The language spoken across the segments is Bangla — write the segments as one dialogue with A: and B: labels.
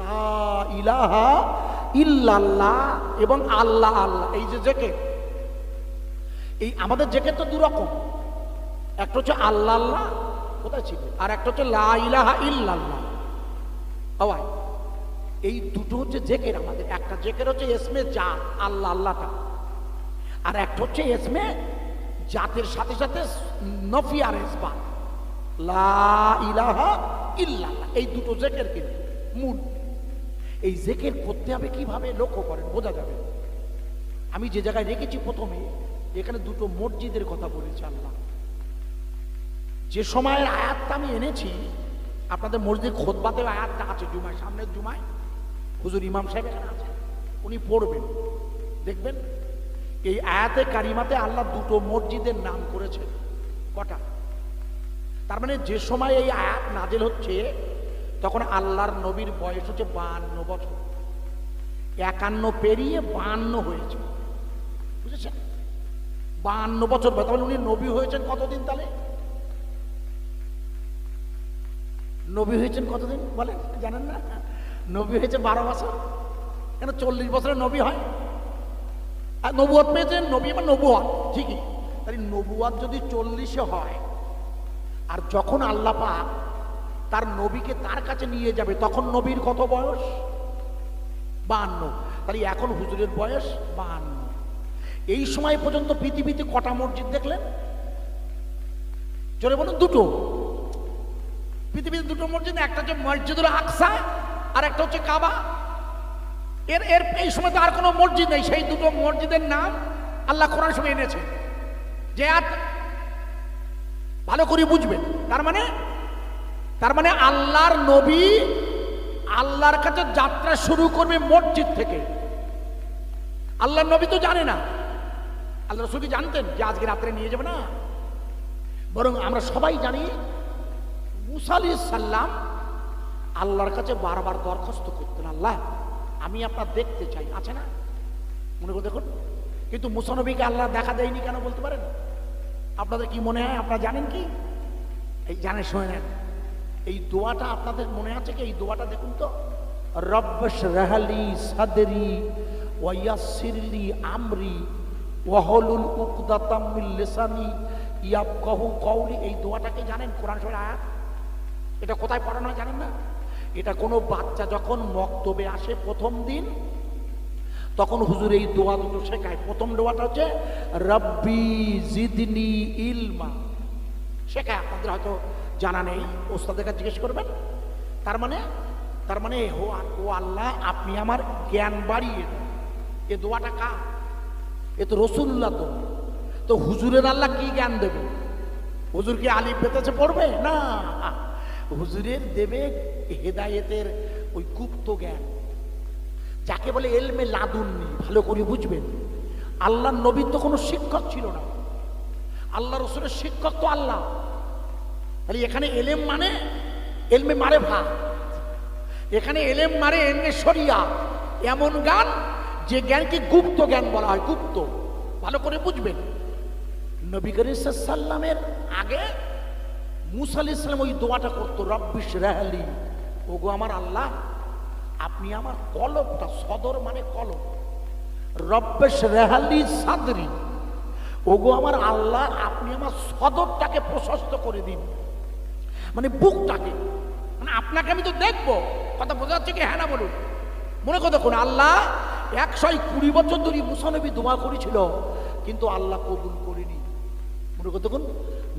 A: লা ইলাহা ইল্লাল্লাহ এবং আল্লাহ আল্লাহ। এই যে জেকের, এই আমাদের জেকের তো দু রকম, একটা হচ্ছে আল্লাহ আল্লাহ, কোথায় ছিল, আর একটা হচ্ছে লা ইলাহা ইল্লাল্লাহ। আওয়াজ, এই দুটো হচ্ছে জেকের আমাদের। একটা জেকের হচ্ছে ইসমে জাত, আল্লাহ আল্লাহটা, আর একটা হচ্ছে ইসমে জাতের সাথে সাথে নফি আর ইসবাত, লা ইলাহা ইল্লাল্লাহ। এই দুটো জেকের কিন্তু মূল। এই জেকের করতে হবে কিভাবে লক্ষ্য করেন, বোঝা যাবে। আমি যে জায়গায় রেখেছি প্রথমে, এখানে দুটো মসজিদের কথা বলেছি আল্লাহ। যে সময়ের আয়াতটা আমি এনেছি, আপনাদের মসজিদ খুতবাতে আয়াতটা আছে, জুমায়, সামনের জুমায় হুজুর ইমাম সাহেব এখানে আছে, উনি পড়বেন, দেখবেন। এই আয়াতে কারিমাতে আল্লাহ দুটো মসজিদের নাম করেছেন। কটা? তার মানে যে সময় এই আয়াত নাজিল হচ্ছে, তখন আল্লাহর নবীর বয়স হচ্ছে 52 বছর। 51 পেরিয়ে 52 হয়েছে, বুঝেছেন? 52 বছর। তাহলে উনি নবী হয়েছেন কতদিন? তাহলে নবী হয়েছেন কতদিন বলেন? জানেন না? নবী হয়েছে 12 বছর। কেন 40 বছরের নবী হয়? আর নবুয়ত পেয়েছেন, নবী বা নবুয়ত, ঠিকই। তাই নবুয়ত যদি 40-এ হয়, আর যখন আল্লাহ পাক তার নবীকে তার কাছে নিয়ে যাবে, তখন নবীর কত বয়স? 52। তাই এখন হুজুরের বয়স 52। এই সময় পর্যন্ত পৃথিবীতে কটা মসজিদ দেখলেন? জোরে বলুন। দুটো। পৃথিবীতে দুটো মসজিদ, একটা হচ্ছে মসজিদুল আকসা আর একটা হচ্ছে কাবা। এর এর এই সময় তো আর কোনো মসজিদ নেই। সেই দুটো মসজিদের নাম আল্লাহ কোরআন সঙ্গে এনেছে, যে ভালো করে বুঝবেন। তার মানে আল্লাহর নবী আল্লাহর কাছে যাত্রা শুরু করবে মসজিদ থেকে। আল্লাহর নবী তো জানে না, আল্লাহ রাসূল কি জানতেন যে আজকে রাত্রে নিয়ে যাবে? না, বরং আমরা সবাই জানি মুসা আলাইহিস সালাম আল্লাহর কাছে বারবার দরখাস্ত করতেন, আল্লাহ আমি আপনার দেখতে চাই, আছে না? মনে করে দেখুন। কিন্তু মুসা নবীকে আল্লাহ দেখা দেয়নি কেন বলতে পারেন? আপনাদের কি মনে হয়? আপনারা জানেন কি? এই জানে, শুনে নেন। এই দোয়াটা আপনাদের মনে আছে কি? এই দোয়াটা দেখুন তো, রব্বশরাহ লি সাদরি ওয়া ইয়াসসির লি আমরি ওয়াহলুল উকদাতাম মিন লিসানি ইয়াফকাহু কওলি। এই দোয়াটাকে জানেন? কোরআন শরীফের আয়াত। এটা কোথায় পড়ানো হয় জানেন না? এটা কোনো বাচ্চা যখন মক্তবে আসে প্রথম দিন, তখন হুজুর এই দোয়া দুটো শেখায়। প্রথম দোয়াটা হচ্ছে রব্বি জিদনি ইলমা, শেখায়। আপনাদের হয়তো জানা নেই, ওস্তাদের কাছে জিজ্ঞেস করবেন। তার মানে ও আল্লাহ আপনি আমার জ্ঞান বাড়িয়ে দেন। এ দোয়াটা কার? এ তো রাসূলুল্লাহ। তো হুজুরের আল্লাহ কি জ্ঞান দেবে? হুজুর কি আলিফ বেতেছে পড়বে? না, হুজুরের দেবে হেদায়েতের ওই গুপ্ত জ্ঞান, যাকে বলে এলমে লাদুন্নি। ভালো করে বুঝবেন, আল্লাহর নবীর তো কোনো শিক্ষক ছিল না, আল্লাহ রাসূলের শিক্ষক তো আল্লাহ। তাহলে এখানে এলেম মানে এলমে মারেফা, এখানে এলেম মানে এলমে শরিয়া, এমন জ্ঞান যে জ্ঞানকে গুপ্ত জ্ঞান বলা হয়, গুপ্ত। ভালো করে বুঝবেন। নবী করিম সাল্লাল্লাহু আলাইহি ওয়াসাল্লামের আগে মুসা আলাইহিস সালাম ওই দোয়াটা করতো, রব্বিশরাহ লি, ওগো আমার আল্লাহ আপনি আমার কলবটা, সদর মানে কলব, রব্বিশরাহ লি সাদরি, ওগো আমার আল্লাহ আপনি আমার সদরটাকে প্রশস্ত করে দিন, মানে বুকটাকে। মানে আপনাকে আমি তো দেখবো, কথা বোঝা যাচ্ছে কি? হ্যাঁ না বলুন। মনে কথা কোন আল্লাহ 120 বছর ধরে মুসা নবী দোয়া করেছিল, কিন্তু আল্লাহ কবুল করেনি। মনে কথা কোন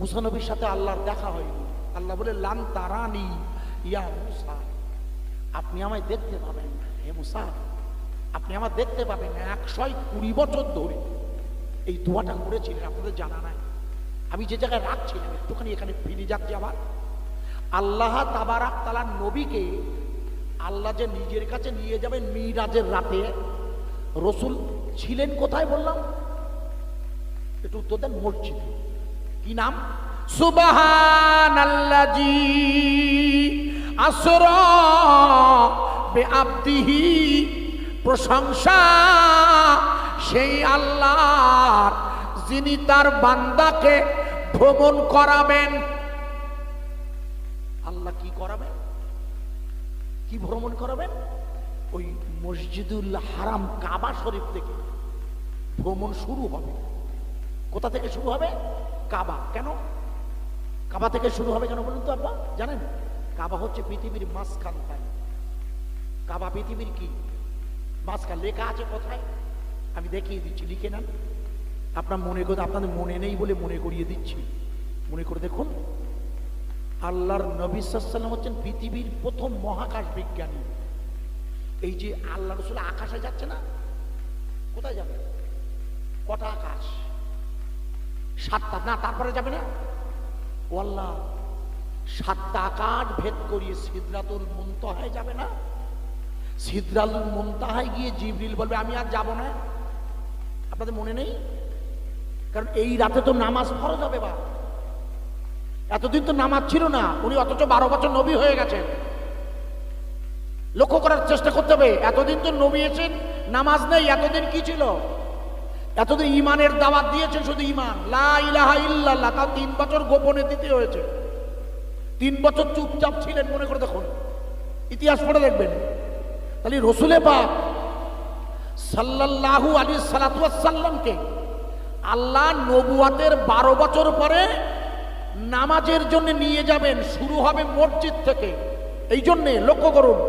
A: মুসা নবীর সাথে আল্লাহর দেখা হয়নি। আল্লাহ বলে লান তারানি ইয়া মুসা, আপনি আমায় দেখতে পাবেন না। হে মুসা আপনি আমার দেখতে পাবেন না। 120 বছর ধরে এই দোয়াটা করেছিলেন, আপনাদের জানা নাই। আমি যে জায়গায় রাখছিলাম একটুখানি এখানে ফিরে যাচ্ছি আবার। আল্লাহ তাবারাক তাআলা নবীকে আল্লাহ যে নিজের কাছে নিয়ে যাবেন মিরাজের রাতে, রসুল ছিলেন কোথায় বললাম? একটু উত্তর দেন। মসজিদে। কি নাম? সুবহানাল্লাযী আসরা বিআবদিহি, প্রশংসা সেই আল্লাহর যিনি তার বান্দাকে ভ্রমণ করাবেন। আল্লাহ কি করাবেন? কি ভ্রমণ করাবেন? ওই মসজিদুল হারাম কাবা শরীফ থেকে ভ্রমণ শুরু হবে। কোথা থেকে শুরু হবে? কাবা। কেন কাবা থেকে শুরু হবে কেন বলুন তো আব্বা? জানেন, কাবা হচ্ছে পৃথিবীর মাঝখান। তাই কাবা পৃথিবীর কি মাঝখান। লেখা আছে কোথায়? আমি দেখিয়ে দিচ্ছি, লিখে নেন। আপনার মনে করে, আপনাদের মনে নেই বলে মনে করিয়ে দিচ্ছি, মনে করে দেখুন। আল্লাহর নবী সাল্লাল্লাহু আলাইহি ওয়াসাল্লাম হচ্ছেন পৃথিবীর প্রথম মহাকাশ বিজ্ঞানী। এই যে আল্লাহ রাসূল আকাশে যাচ্ছে না, কোথায় যাবে? কটা আকাশ? 7টা না, তারপরে যাবে না? ও আল্লাহ, 7টা আকাশ ভেদ করিয়ে সিদরাতুল মুনতাহায় যাবে না? সিদরাতুল মুনতাহায় গিয়ে জিবরিল বলবে আমি আর যাব না। আপনাদের মনে নেই? কারণ এই রাতে তো নামাজ ফরজ হবে। বা এতদিন তো নামাজ ছিল না, উনি অথচ 12 বছর নবী হয়ে গেছেন। লক্ষ্য করার চেষ্টা করতে হবে, এতদিন তো নবী এসেছেন, নামাজ নেই। এতদিন কি ছিল? এতদিন ইমানের দাওয়াত দিয়েছেন, শুধু ইমান, লা ইলাহা ইল্লাল্লাহ। তাও 3 বছর গোপনে দিতে হয়েছে। 3 বছর চুপচাপ ছিলেন, মনে করে দেখুন, ইতিহাস পড়ে দেখবেন। তাহলে রসুলে পাক সাল্লাল্লাহু আলাইহি সাল্লামকে আল্লাহ নবুয়াতের 12 বছর পরে নামাজের জন্য নিয়ে যাবেন। শুরু হবে মসজিদ থেকে। এই জন্যে লক্ষ্য করুন,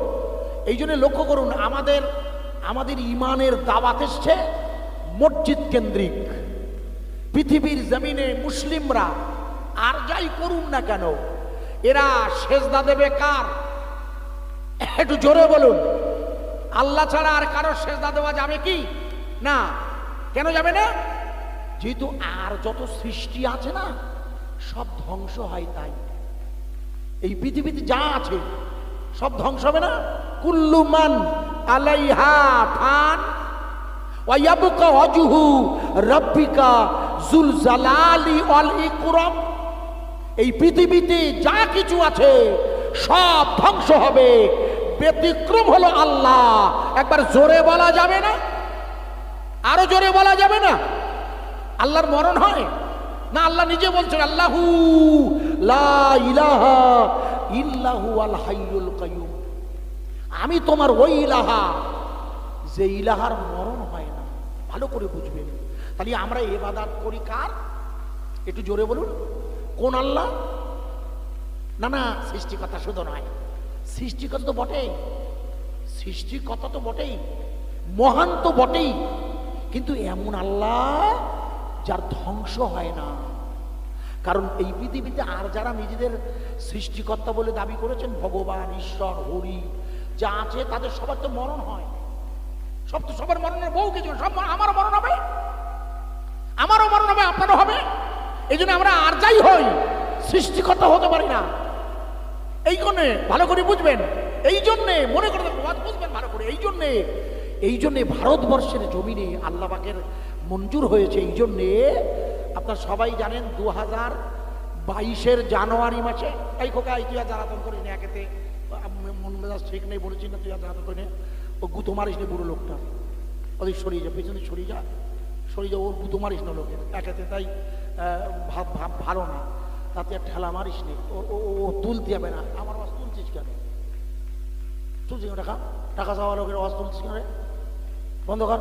A: এই জন্য লক্ষ্য করুন, আমাদের ইমানের দাওয়াত এসছে মসজিদ কেন্দ্রিক। পৃথিবীর জমিনে মুসলিমরা আর যাই করুন না কেন, এরা সেজদা দেবে কার? একটু জোরে বলুন। আল্লাহ ছাড়া আর কারো সেজদা দেওয়া যাবে কি? না। কেন যাবে না? যেহেতু আর যত সৃষ্টি আছে না, সব ধ্বংস হয়। তাই এই পৃথিবীতে যা আছে সব ধ্বংস হবে না? কুল্লু মান আলাইহা ফান ওয়া ইয়াবকা ওয়াজহু রাব্বিকা যুল জালালি ওয়াল ইকরাম। এই পৃথিবীতে যা কিছু আছে সব ধ্বংস হবে, ব্যতিক্রম হলো আল্লাহ। একবার জোরে বলা যাবে না? আরো জোরে বলা যাবে না? আল্লাহর মরণ হয় না? আল্লাহ নিজে বলছেন আল্লাহু লা ইলাহা ইল্লাহু আল হাইয়ুল কাইয়ুম। আমি তোমার ওই ইলাহা যে ইলাহার মরণ হয় না। ভালো করে বুঝবেন। তাহলে আমরা ইবাদত করি কার? একটু জোরে বলুন। কোন আল্লাহ? না না, সৃষ্টিকর্তা শুধু নয়, সৃষ্টিকর্তা তো বটেই, সৃষ্টিকর্তা তো বটেই, মহান তো বটেই, কিন্তু এমন আল্লাহ যার ধ্বংস হয় না। কারণ এই পৃথিবীতে আর যারা নিজেদের সৃষ্টিকর্তা বলে দাবি করেছেন, ভগবান, ঈশ্বর, হরি যা আছে, তাদের সবার তো মরণ হয়। সব তো সবার মরণের বহু কিছু। সব আমারও মরণ হবে, আমারও মরণ হবে, আপনারও হবে। এই জন্য আমরা আর যাই হই সৃষ্টিকর্তা হতে পারি না। এই জন্যে ভালো করে বুঝবেন, এই জন্যে মনে করে বুঝবেন ভালো করে। এই জন্যে ভারতবর্ষের জমিনে আল্লাহ পাকের মঞ্জুর হয়েছে। এই জন্যে আপনার সবাই জানেন 2022-এর জানুয়ারি মাসে, এই খোকা তুই আর জ্বালাতন করিস না, একেতে মন মেজাজ ঠিক নেই বলেছি না, তুই আর জ্বালাতন করি না, ও গুঁতো মারিস না বুড়ো লোকটা, ওদের সরিয়ে যা, পেছনে সরিয়ে যা, ওর গুঁতো মারিস না লোকের একেতে, তাই ভালো না, তাতে আর ঠেলা মারিস নি, ও তুলতে হবে না। আমার আওয়াজ তুলছিস কেন? তুলছিস টাকা চাওয়া লোকের আওয়াজ তুলছিস কেন? বন্ধ কর।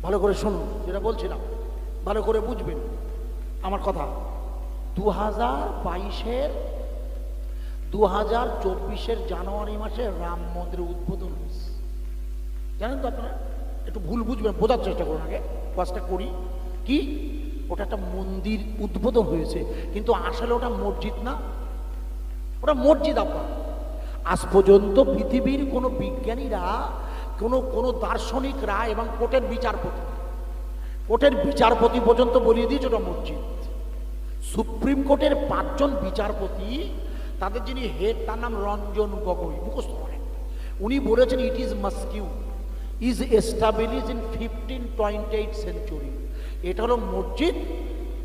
A: ভালো করে শুনুন যেটা বলছিলাম, ভালো করে বুঝবেন আমার কথা। 2024-এর জানুয়ারি মাসে রাম মন্দিরের উদ্বোধন হয়েছে, জানেন তো আপনারা? একটু ভুল বুঝবেন, বোঝার চেষ্টা করুন আগে, কাজটা করি কি। ওটা একটা মন্দির উদ্বোধন হয়েছে, কিন্তু আসলে ওটা মসজিদ না, ওটা মসজিদ। আপনার আজ পর্যন্ত পৃথিবীর কোনো বিজ্ঞানীরা, কোনো দার্শনিকরা এবং কোর্টের বিচারপতি পর্যন্ত বলিয়ে দিয়েছে ওটা মসজিদ। সুপ্রিম কোর্টের 5 জন বিচারপতি, তাদের যিনি হেড, তার নাম রঞ্জন গগৈ, মুখস্থ করেন। উনি বলেছেন it is mosque is established in 1528 century. এটা হলো মসজিদ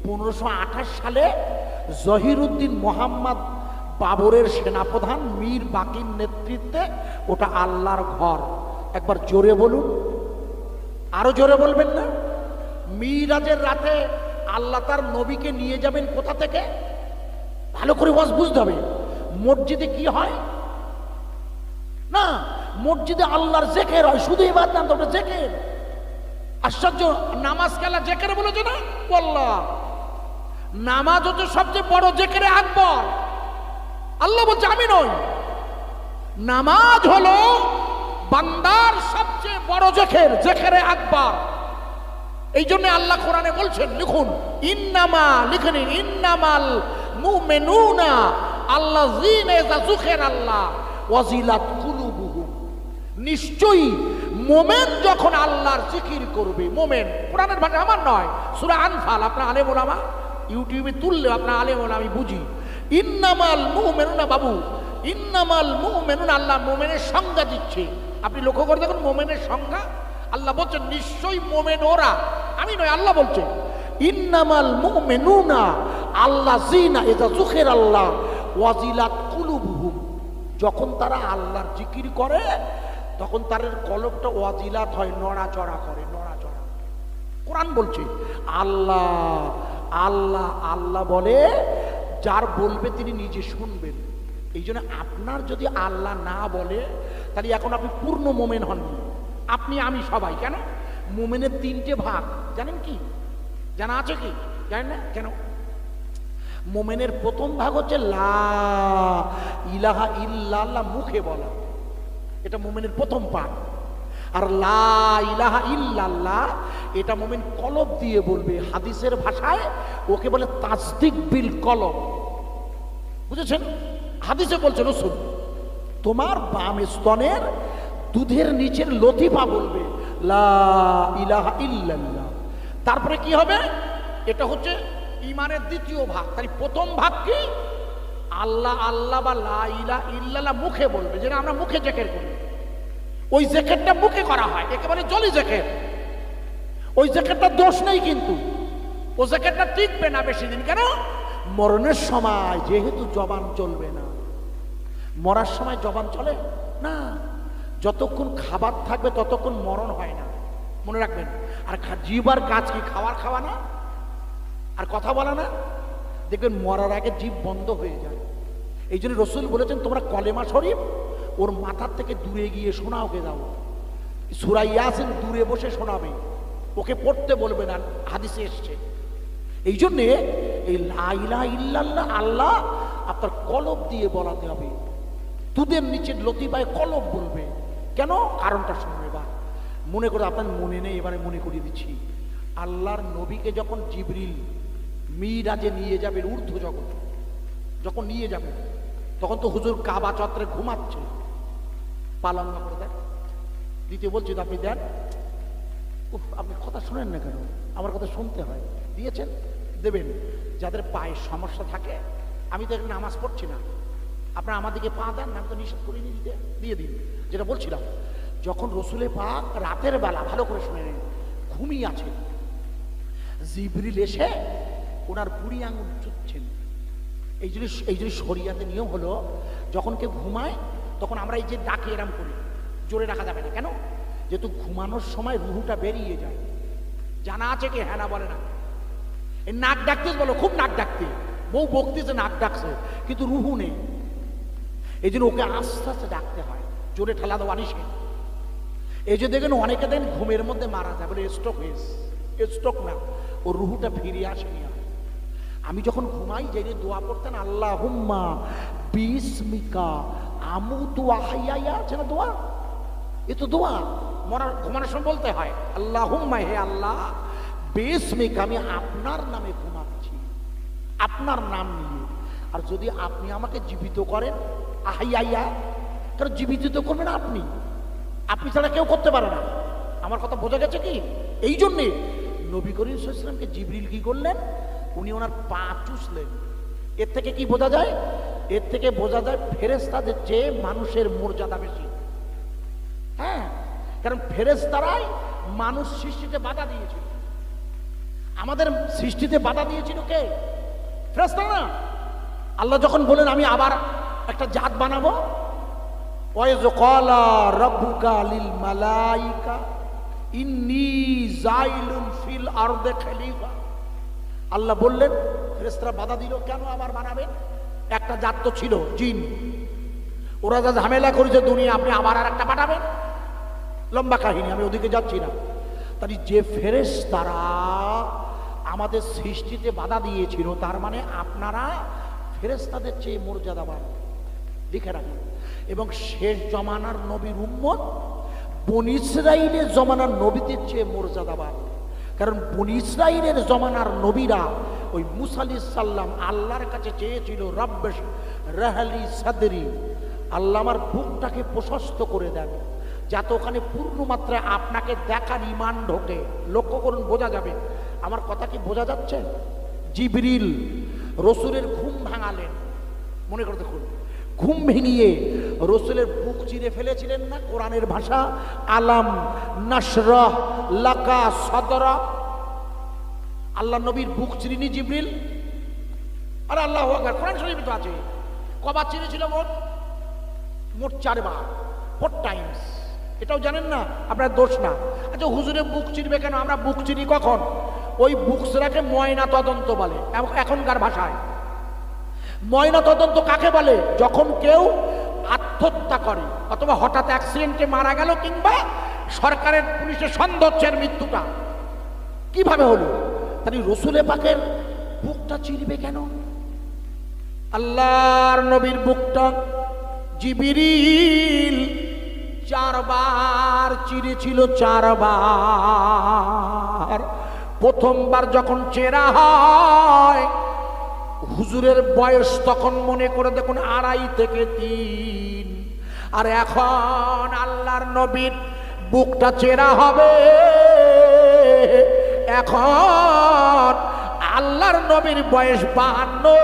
A: 1528 সালে জহিরুদ্দিন মোহাম্মদ বাবরের সেনাপ্রধান মীর বাকির নেতৃত্বে, ওটা আল্লাহর ঘর। একবার জোরে বলুন, আরো জোরে বলবেন না? মিরাজের রাতে আল্লাহ তার নবীকে নিয়ে যাবেন কোথা থেকে? ভালো করে বুঝতে হবে। মসজিদে কি হয়? না, মসজিদে আল্লাহর জিকির হয়, শুধু ইবাদত না, ওটা জিকির। আশ্চর্য, নামাজ খেলা জিকির বলেছে না? আল্লাহ, নামাজ হচ্ছে সবচেয়ে বড় জিকিরে আকবর। আল্লাহ বলছে আমি নই, নামাজ হলো বান্দার সবচেয়ে বড় জিকির, জিকিরে আকবর। এই জন্য আল্লাহ কোরআনে বলছেন, লিখুন ইন্নামা, লিখে নিন, ইন্নামাল মুমিনুনা আল্লাযীনা ইযা যুকিরাল্লাহ ওয়াজিলাত কুলুবুহুম। নিশ্চয়ই মোমেন যখন আল্লাহর জিকির করবে, মোমেন কোরআনের ভাষা আমার নয়, সূরা আনফাল, আপনার আলেম ওলামা ইউটিউবে তুললে আপনার আলেম ওলামা আমি বুঝি। ইন্নামাল মুমিনুনা, বাবু ইন্নামাল মুমিনুনা, আল্লাহ মোমেনের সংজ্ঞা দিচ্ছে। আপনি লক্ষ্য করে দেখুন মোমেনের সংজ্ঞা। আল্লাহ বলছেন নিশ্চয়ই মোমেন ওরা, আমি নয়, আল্লাহ বলছে ইন্নামাল মুমিনুনা আল্লাযীনা ইযা যুকিরাল্লাহ ওয়াজিলাত কুলুবুহুম। যখন তারা আল্লাহর জিকির করে তখন তাদের কলবটা ওয়াজিলাত হয়, নড়াচড়া করে, নড়াচড়া। কোরআন বলছে আল্লাহ আল্লাহ আল্লাহ বলে, যার বলবে তিনি নিজে শুনবেন। এই জন্য আপনার যদি আল্লাহ না বলে তাহলে এখন আপনি পূর্ণ মোমেন হননি। আপনি আমি সবাই, কেন? মোমেনের তিনটে ভাগ জানেন কি? জানা আছে কি? জানেন না কেন? মোমেনের প্রথম ভাগ হচ্ছে লা ইলাহা ইল্লাল্লাহ, মুখে বলা, এটা মোমেনের প্রথম পাঠ। আর লা ইলাহা ইল্লাল্লাহ এটা মোমেন কলব দিয়ে বলবে। হাদিসের ভাষায় ওকে বলে তাসদিক বিল কলব, বুঝেছেন? হাদিসে বলছে রাসূল তোমার বাম স্তনের দুধের নিচের লতিফা বলবে লা ইলাহা ইল্লাল্লাহ। তারপরে কি হবে? এটা হচ্ছে ইমানের দ্বিতীয় ভাগ। তাই প্রথম ভাগ কি? আল্লাহ আল্লাহ বা লা ইলাহা ইল্লাল্লাহ মুখে বলবে, যেটা আমরা মুখে জিকির করি। ওই জিকিরটা মুখে করা হয়, একেবারে জলি জিকির। ওই জিকিরটা দোষ নেই, কিন্তু ওই জিকিরটা টিকবে না বেশি দিন। কেন? মরণের সময় যেহেতু জবান চলবে না। মরার সময় জবান চলে না, যতক্ষণ খাবার থাকবে ততক্ষণ মরণ হয় না, মনে রাখবেন। আর জিহ্বার কাজ কি? খাওয়ার খাওয়া না, আর কথা বলা না। দেখবেন মরার আগে জিভ বন্ধ হয়ে যায়। এই জন্য রাসূল বলেছেন তোমরা কলেমা শরীফ ওর মাথার থেকে দূরে গিয়ে শোনা, ওকে দাও সূরা ইয়াসিন দূরে বসে শোনাবে, ওকে পড়তে বলবে না, হাদিসে এসছে। এই জন্যে এই লা ইলাহা ইল্লাল্লাহ আল্লাহ আপনার কলব দিয়ে বলাতে হবে। দুধের নিচের লতিফায় কলব বলবে। কেন? কারণটা শুনুন এবার। মনে করে আপনার মনে নেই, এবারে মনে করিয়ে দিচ্ছি। আল্লাহর নবীকে যখন জিবরিল মিরাজে নিয়ে যাবেন ঊর্ধ্ব জগৎ, যখন নিয়ে যাবেন তখন তো হুজুর কাবা চত্বরে ঘুমাচ্ছে। পালঙ্গা করে দেন, দিতে বলছি তো আপনি দেন। উফ, আপনি কথা শুনেন না কেন? আমার কথা শুনতে হয়। দিয়েছেন, দেবেন। যাদের পায়ে সমস্যা থাকে, আমি তো এখানে নামাজ পড়ছি না, আপনারা আমাদেরকে পা দেন, আমি তো নিষেধ করিনি, দিতে দিয়ে দিন। যেটা বলছিলাম, যখন রসুলে পাক রাতের বেলা, ভালো করে শুনে নিন, ঘুমিয়ে আছে, জিবরিল এসে ওনার বুড়ি আঙুল চুচ্ছেন। এই জন্য শরিয়াতে নিয়ম হলো যখন কেউ ঘুমায় তখন আমরা এই যে ডাকে এরাম করি, জোরে রাখা যাবে না। কেন? যেহেতু ঘুমানোর সময় রুহুটা বেরিয়ে যায়। জানা আছে কি? হ্যাঁ না বলে না। এই নাক ডাকতে বলো, খুব নাক ডাকতে, বউ বকতেছে নাক ডাকছে, কিন্তু রুহু নেই। এই জন্য ওকে আস্তে আস্তে ডাকতে হয়, জোরে ঠেলা দেওয়া নিষেধ। এই যে দেখেন অনেকে দেন ঘুমের মধ্যে মারা যায়, বলে স্ট্রোক হয়েছে। স্ট্রোক না, ও রুহুটা ফিরিয়ে আসেনি। আমি যখন ঘুমাই যে দোয়া পড়তেন, আল্লাহুম্মা বিসমিকা আমুতু ওয়া আহইয়া, আছে না দোয়া? এ তো দোয়া মরার ঘুমানোর সময় বলতে হয়। আল্লাহুম্মা, হে আল্লাহ, বিসমিকা, আমি আপনার নামে ঘুমাচ্ছি, আপনার নাম নিয়ে। আর যদি আপনি আমাকে জীবিত করেন, আহইয়া, কারণ জীবিত তো করবেন আপনি, আপনি ছাড়া কেউ করতে পারে না। আমার কথা বোঝা গেছে কি? এই জন্যে নবী করিম সাল্লাল্লাহু আলাইহি ওয়াসাল্লামকে জিবরিল কি করলেন? উনি ওনার পা চুষলেন। এর থেকে কি বোঝা যায়? এর থেকে বোঝা যায় ফেরেশতাদের চেয়ে মানুষের মর্যাদা বেশি। হ্যাঁ, কারণ ফেরেশতারাই মানুষ সৃষ্টিতে বাধা দিয়েছিল। আমাদের সৃষ্টিতে বাধা দিয়েছিল কে? ফেরেশতা না। আল্লাহ যখন বলেন আমি আবার একটা জাত বানাবো, ওয়াইজ ক্বালা রাব্বুকা লিল মালাইকা ইন্নী জাইলুন ফিল আরদে খলিফা, আল্লাহ বললেন, ফেরেশতারা বাধা দিল, কেন আবার বানাবেন? একটা জাত তো ছিল জিন, ওরা যা ঝামেলা করেছে দুনিয়া, আপনি আবার আর একটা পাঠাবেন? লম্বা কাহিনী, আমি ওদিকে যাচ্ছি না। তাই যে ফেরেশতারা আমাদের সৃষ্টিতে বাধা দিয়েছিল, তার মানে আপনারা ফেরেশতাদের চেয়ে মর্যাদাবান, লিখে রাখুন। এবং শেষ জমানার নবীর উম্মত বনী ইসরাইলের জমানার নবীদের চেয়ে মর্যাদাবান। কারণ বনী ইসরাইলের জমানার নবীরা ওই মুসা আলাইহিস সালাম আল্লাহর কাছে চেয়েছিল, রব্বে রাহলি সাদরি, আল্লাহ আমার বুকটাকে প্রশস্ত করে দেন, যাতে ওখানে পূর্ণ মাত্রায় আপনাকে দেখার ইমান ঢোকে। লক্ষ্য করুন, বোঝা যাবে। আমার কথা কি বোঝা যাচ্ছে? জিবরিল রসুলের ঘুম ভাঙালেন, মনে করে দেখুন, ঘুম ভেঙিয়ে রসুলের বুক চিরে ফেলেছিলেন না? কোরআনের ভাষা, আলাম নাশরাহ লাকা সাদরা। আল্লাহ নবীর বুক চিরিনি জিবরিল? আরে আল্লাহু আকবার, কোরআন শরীফে তো আছে। কবার চিরেছিল? মোট 4 বার, 4 টাইমস। এটাও জানেন না? আপনার দোষ না। আচ্ছা, হুজুরে বুক চিরবে কেন? আমরা বুক চিরি কখন? ওই বুক চিরাকে ময়না তদন্ত বলে এখনকার ভাষায়। ময়না তদন্ত কাকে বলে? যখন কেউ আত্মহত্যা করে অথবা হঠাৎ অ্যাক্সিডেন্টে মারা গেল, কিংবা সরকারের পুলিশের সন্দেহের মৃত্যুটা কিভাবে হলো। তাই রসুলে পাকের বুকটা চিরবে কেন? আল্লাহর নবীর বুকটা জিবরিল 4 বার চিরেছিল, 4 বার। প্রথমবার যখন চেরা হয়, হুজুরের বয়স তখন মনে করে দেখুন 2.5 থেকে 3। আর এখন আল্লাহর নবীর বুকটা চেরা হবে, এখন আল্লাহর নবীর বয়স 52।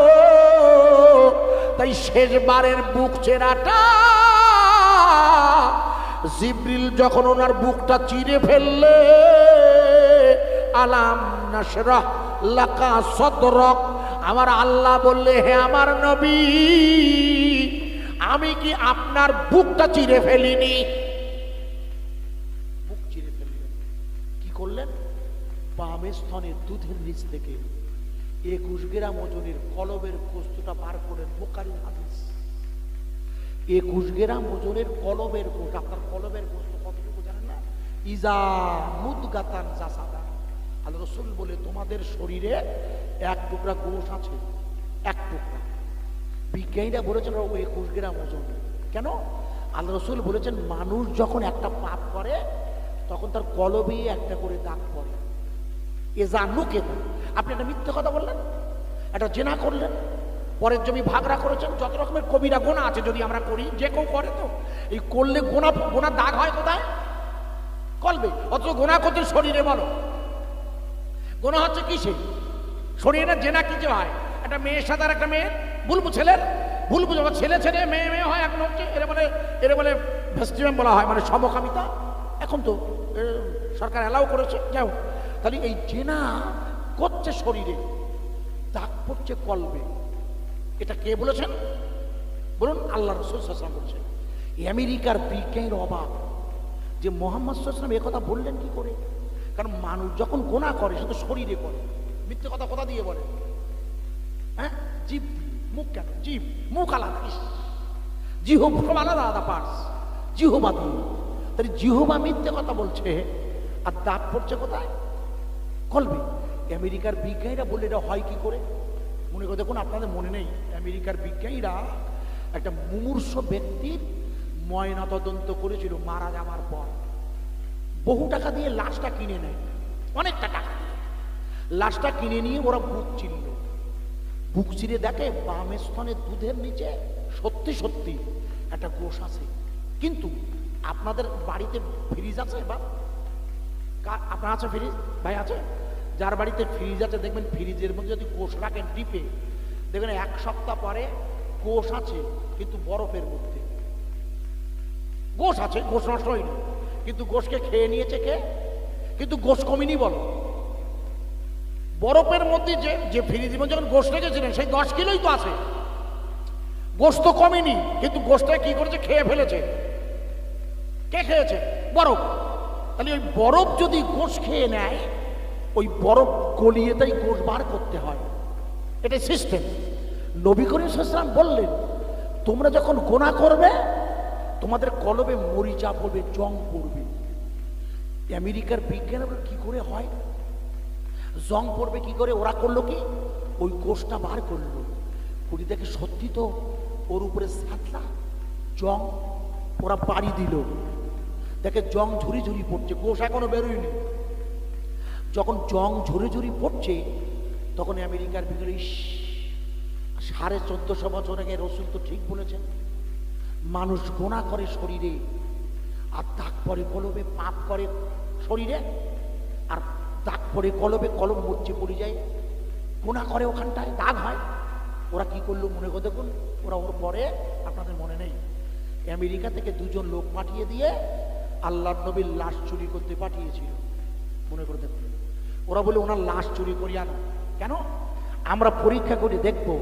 A: তাই শেষবারের বুক চেরাটা জিবরিল যখন ওনার বুকটা চিরে ফেললে, আলাম নাশরাহ লাকা সাদরাক, আমার আল্লাহ বললে, হে আমার নবী, আমি কি আপনার বুকটা চিরে ফেলিনি? বুক চিরে ফেললেন। কি করলেন? বামে স্তনের দুধের নিচ থেকে 21 গ্রাম ওজনের কলবের গোশতটা বার করেন। বুখারীর হাদিস। 21 গ্রাম ওজনের কলবের গোশত। আপনার কলবের গোশত কতটুকু জানেন না? ইজা মুদগাতান জাসাদা। আল্লাহ রাসূল বলে, তোমাদের শরীরে 1 টুকরা গোশত আছে, 1 টুকরা। বিজ্ঞানীরা বলেছেন 21 গ্রাম ওজন। কেন? আল্লাহ রাসূল বলেছেন, মানুষ যখন একটা পাপ করে তখন তার কলবে একটা করে দাগ পড়ে। এ জানুকে, আপনি একটা মিথ্যে কথা বললেন, একটা জেনা করলেন, পরের জমি ভাগরা করেছেন, যত রকমের কবিরা গোনা আছে, যদি আমরা করি, যে কেউ করে, তো এই করলে গোনা দাগ হয় কোথায়? কলবে। অথচ গোনা করতে শরীরে, বলো গোনা হচ্ছে কিসে? শরীরে। জেনা কিসে হয়? একটা মেয়ের সাথে আর একটা মেয়ের বুলবু ছেলের বুলবু, ছেলে ছেলে মেয়ে মেয়ে হয়, এখন হচ্ছে এরা বলে ভেস্টিমেন্ট বলা হয়, মানে সমকামিতা। এখন তো সরকার অ্যালাউ করেছে। যাও, তাহলে এই জেনা করছে শরীরে, দাগ পড়ছে কলবে। এটা কে বলেছেন বলুন? আল্লাহ রাসূল সাল্লাল্লাহু আলাইহি ওয়াসাল্লাম বলেছেন। আমেরিকার বিজ্ঞানীর অবাক যে মুহাম্মদ সাল্লাল্লাহু আলাইহি ওয়াসাল্লাম একথা বললেন কি করে? কারণ মানুষ যখন গোনা করে সে তো শরীরে করে। মিথ্যে কথা কোথা দিয়ে বলে? হ্যাঁ, জিভ দিয়ে। মুখ কেন? জিভ, মুখ আলাদা, জিহ্বা আলাদা আলাদা পার্টস, জিহ্বা দিয়ে। তাই জিহ্বা মিথ্যে কথা বলছে, আর দাগ পড়ছে কোথায়? কলবে। আমেরিকার বিজ্ঞানীরা বললে এটা হয় কি করে? মনে করে দেখুন, আপনাদের মনে নেই, আমেরিকার বিজ্ঞানীরা একটা মুমূর্ষ ব্যক্তির ময়না তদন্ত করেছিল মারা যাওয়ার পর। বহু টাকা দিয়ে লাশটা কিনে নেয়, অনেকটা টাকা দিয়ে লাশটা কিনে নিয়ে ওরা বুক চিরল। বুক চিরে দেখে বামের স্তনের দুধের নিচে সত্যি সত্যি একটা গোশ আছে। কিন্তু আপনাদের বাড়িতে ফ্রিজ আছে? বা আপনার আছে ফ্রিজ? ভাই আছে? যার বাড়িতে ফ্রিজ আছে দেখবেন ফ্রিজের মধ্যে যদি গোশ রাখেন ডিপে, দেখবেন 1 সপ্তাহ পরে গোশ আছে কিন্তু বরফের মধ্যে। গোশ আছে, গোশ নষ্ট হয়নি, কিন্তু গোশকে খেয়ে নিয়েছে কে? কিন্তু গোশ কমেনি। বলো, বরফের মধ্যে যে ফ্রিজের মধ্যে যখন গোশ রেখেছিলেন সেই 10 কিলোই তো আছে, গোশ তো কমেনি, কিন্তু গোশটা কি করেছে? খেয়ে ফেলেছে। কে খেয়েছে? বরফ। তাহলে ওই বরফ যদি গোশ খেয়ে নেয়, ওই বরফ গলিয়ে তাই গোশ বার করতে হয়। এটা সিস্টেম। নবী করিম সাল্লাল্লাহু আলাইহি ওয়াসাল্লাম বললেন, তোমরা যখন গোনা করবে তোমাদের কলবে মরিচা পড়বে, জং পড়বে। আমেরিকার বিজ্ঞান কি করে হয়, জং পড়বে কি করে? ওরা করলো কি, ওই কোষটা বার করলো, করি দেখে সত্যি তো ওর উপরে সাতলা জং, ওরা বাড়ি দিল, দেখে জং ঝুরি ঝুরি পড়ছে, কোষ এখনো বেরোয়নি। যখন জং ঝুরি ঝুরি পড়ছে তখন আমেরিকার বিজ্ঞানী 1450 বছর আগে রসুল তো ঠিক বলেছেন, মানুষ গোনা করে শরীরে আর দাগ পরে কলবে, পাপ করে শরীরে আর দাগ পরে কলবে, কলম মরচে পড়ে যায়, গোনা করে ওখানটায় দাগ হয়। ওরা কি করলো মনে করে দেখুন, ওরা ওর পরে আপনাদের মনে নেই, আমেরিকা থেকে 2 জন লোক পাঠিয়ে দিয়ে আল্লাহর নবীর লাশ চুরি করতে পাঠিয়েছিল, মনে করে দেখুন। ওরা বলে ওনার লাশ চুরি করি আনো, কেন? আমরা পরীক্ষা করে দেখবো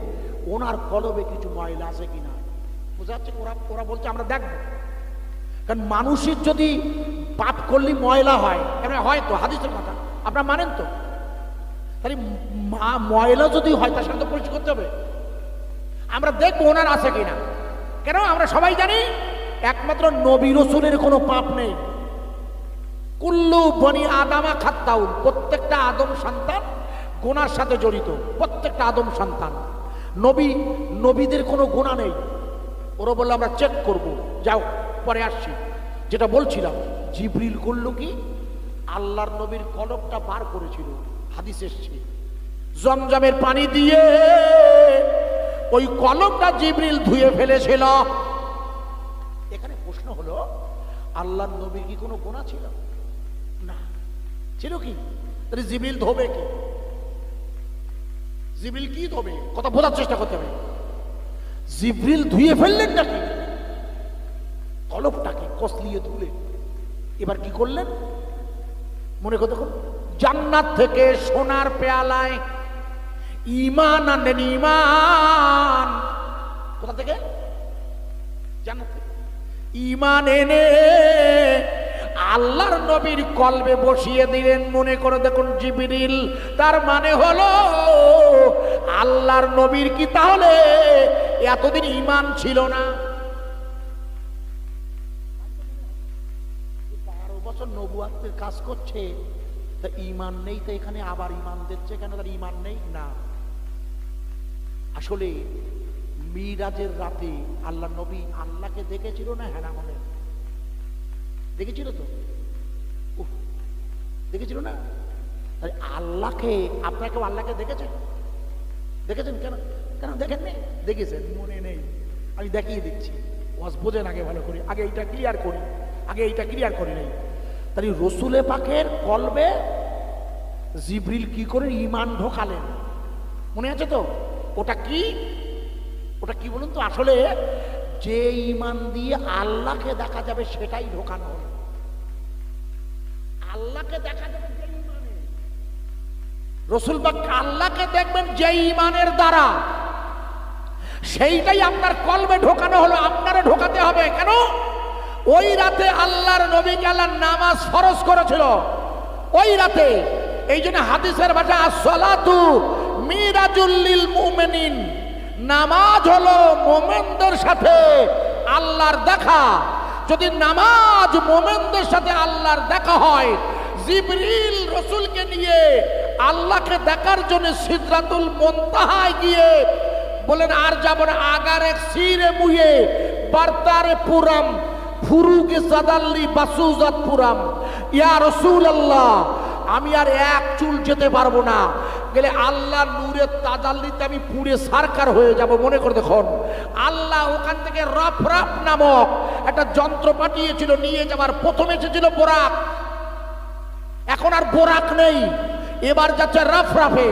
A: ওনার কলবে কিছু ময়লা আছে কিনা। বোঝা যাচ্ছে ওরা বলছে আমরা দেখবো, কারণ মানুষের যদি পাপ করলে ময়লা হয়, কেন হয় তো হাদিসের কথা আপনারা মানেন তো, তাহলে ময়লা যদি হয় তার সাথে পরিষ্কার করতে হবে। আমরা দেখবো ওনার আছে কিনা, কেন? আমরা সবাই জানি একমাত্র নবী রসুলের কোনো পাপ নেই। কুল্লু বনি আদামা খাত্তাউন, প্রত্যেকটা আদম সন্তান গুনার সাথে জড়িত, প্রত্যেকটা আদম সন্তান। নবীদের কোনো গুনাহ নেই। ওরা বললো আমরা চেক করব, যাও পরে আসছি। যেটা বলছিলাম, জিবরিল করলো কি, আল্লাহর নবীর কলবটা বার করেছিল, হাদিস এসছে, জমজমের পানি দিয়ে ওই কলবটা জিবরিল ধুয়ে ফেলেছিল। এখানে প্রশ্ন হলো, আল্লাহর নবীর কি কোনো গুনাহ ছিল না? ছিল কি? তাহলে জিবরিল ধোবে কি? জিবরিল কি ধোবে? কথা বোঝার চেষ্টা করতে হবে। জিবরিল ধুয়ে ফেললেন নাকি কলবটাকে, কসলিয়ে ধুলে। এবার কি করলেন মনে করে দেখুন, জান্নাত থেকে সোনার পেয়ালায় ঈমান আনলেন। ঈমান কোথা থেকে? জান্নাত থেকে। ঈমান এনে আল্লাহর নবীর কলবে বসিয়ে দিলেন। মনে করে দেখুন জিবরিল, তার মানে হলো আল্লাহর নবীর কি তাহলে এতদিন ঈমান ছিল না? 12 বছর নবুয়তের কাজ করছে, তা ঈমান নেই, তো এখানে আবার ঈমান দিচ্ছে কেন? তার ঈমান নেই না। আসলে মিরাজের রাতে আল্লাহ নবী আল্লাহকে দেখেছিল না? হ্যাঁ না, মনে দেখেছিল তো, দেখেছিল না? আল্লাহকে, আপনাকেও আল্লাহকে দেখেছেন? দেখেছেন কেন? কেন দেখেননি? দেখেছেন, মনে নেই। আমি দেখিয়ে দিচ্ছি, ওয়াজ বোঝেন আগে ভালো করে, আগে এইটা ক্লিয়ার করি নাই। তাহলে রসুলে পাকের কলবে জিবরিল কি করে ঈমান ঢোকালেন, মনে আছে তো? ওটা কি বলুন তো? আসলে যে ঈমান দিয়ে আল্লাহকে দেখা যাবে সেটাই ঢোকানো হলো। আল্লাহকে দেখা যাবে যে ঈমানে, রসুল পাক আল্লাহকে দেখবেন যে ঈমানের দ্বারা, সেইটাই আপনার কলবে ঢোকানো হলো। আপনারা ঢোকাতে হবে কেন? ওই রাতে আল্লাহর নবীকে আল্লাহ নামাজ ফরজ করেছিল, ওই রাতে। এই জন্য হাদিসের ভাষা আসসালাতু মিরাজুল লিল মুমিনিন, নামাজ হলো মুমিনদের সাথে আল্লাহর দেখা। যদি নামাজ মুমিনদের সাথে আল্লাহর দেখা হয়, জিবরিল রসুলকে নিয়ে আল্লাহকে দেখার জন্য সিদরাতুল মুনতাহায় গিয়ে বলেন আর যাব না, আগারে সিরে মুয়ে বার্তারে পুরাম ফুরুকে সাদাল্লি বাসুজাত পুরাম, ইয়া রাসূলুল্লাহ আমি আর এক চুল যেতে পারবো না, গেলে আল্লাহর নূরের তাজাল্লিতে আমি পুড়ে সারকার হয়ে যাব। মনে করে দেখুন, আল্লাহ ওখান থেকে রফরাফ নামক একটা যন্ত্র পাঠিয়েছিল নিয়ে যাবার। প্রথমে এসেছিল বোরাক, এখন আর বোরাক নেই, এবার যাচ্ছে রফরাফে।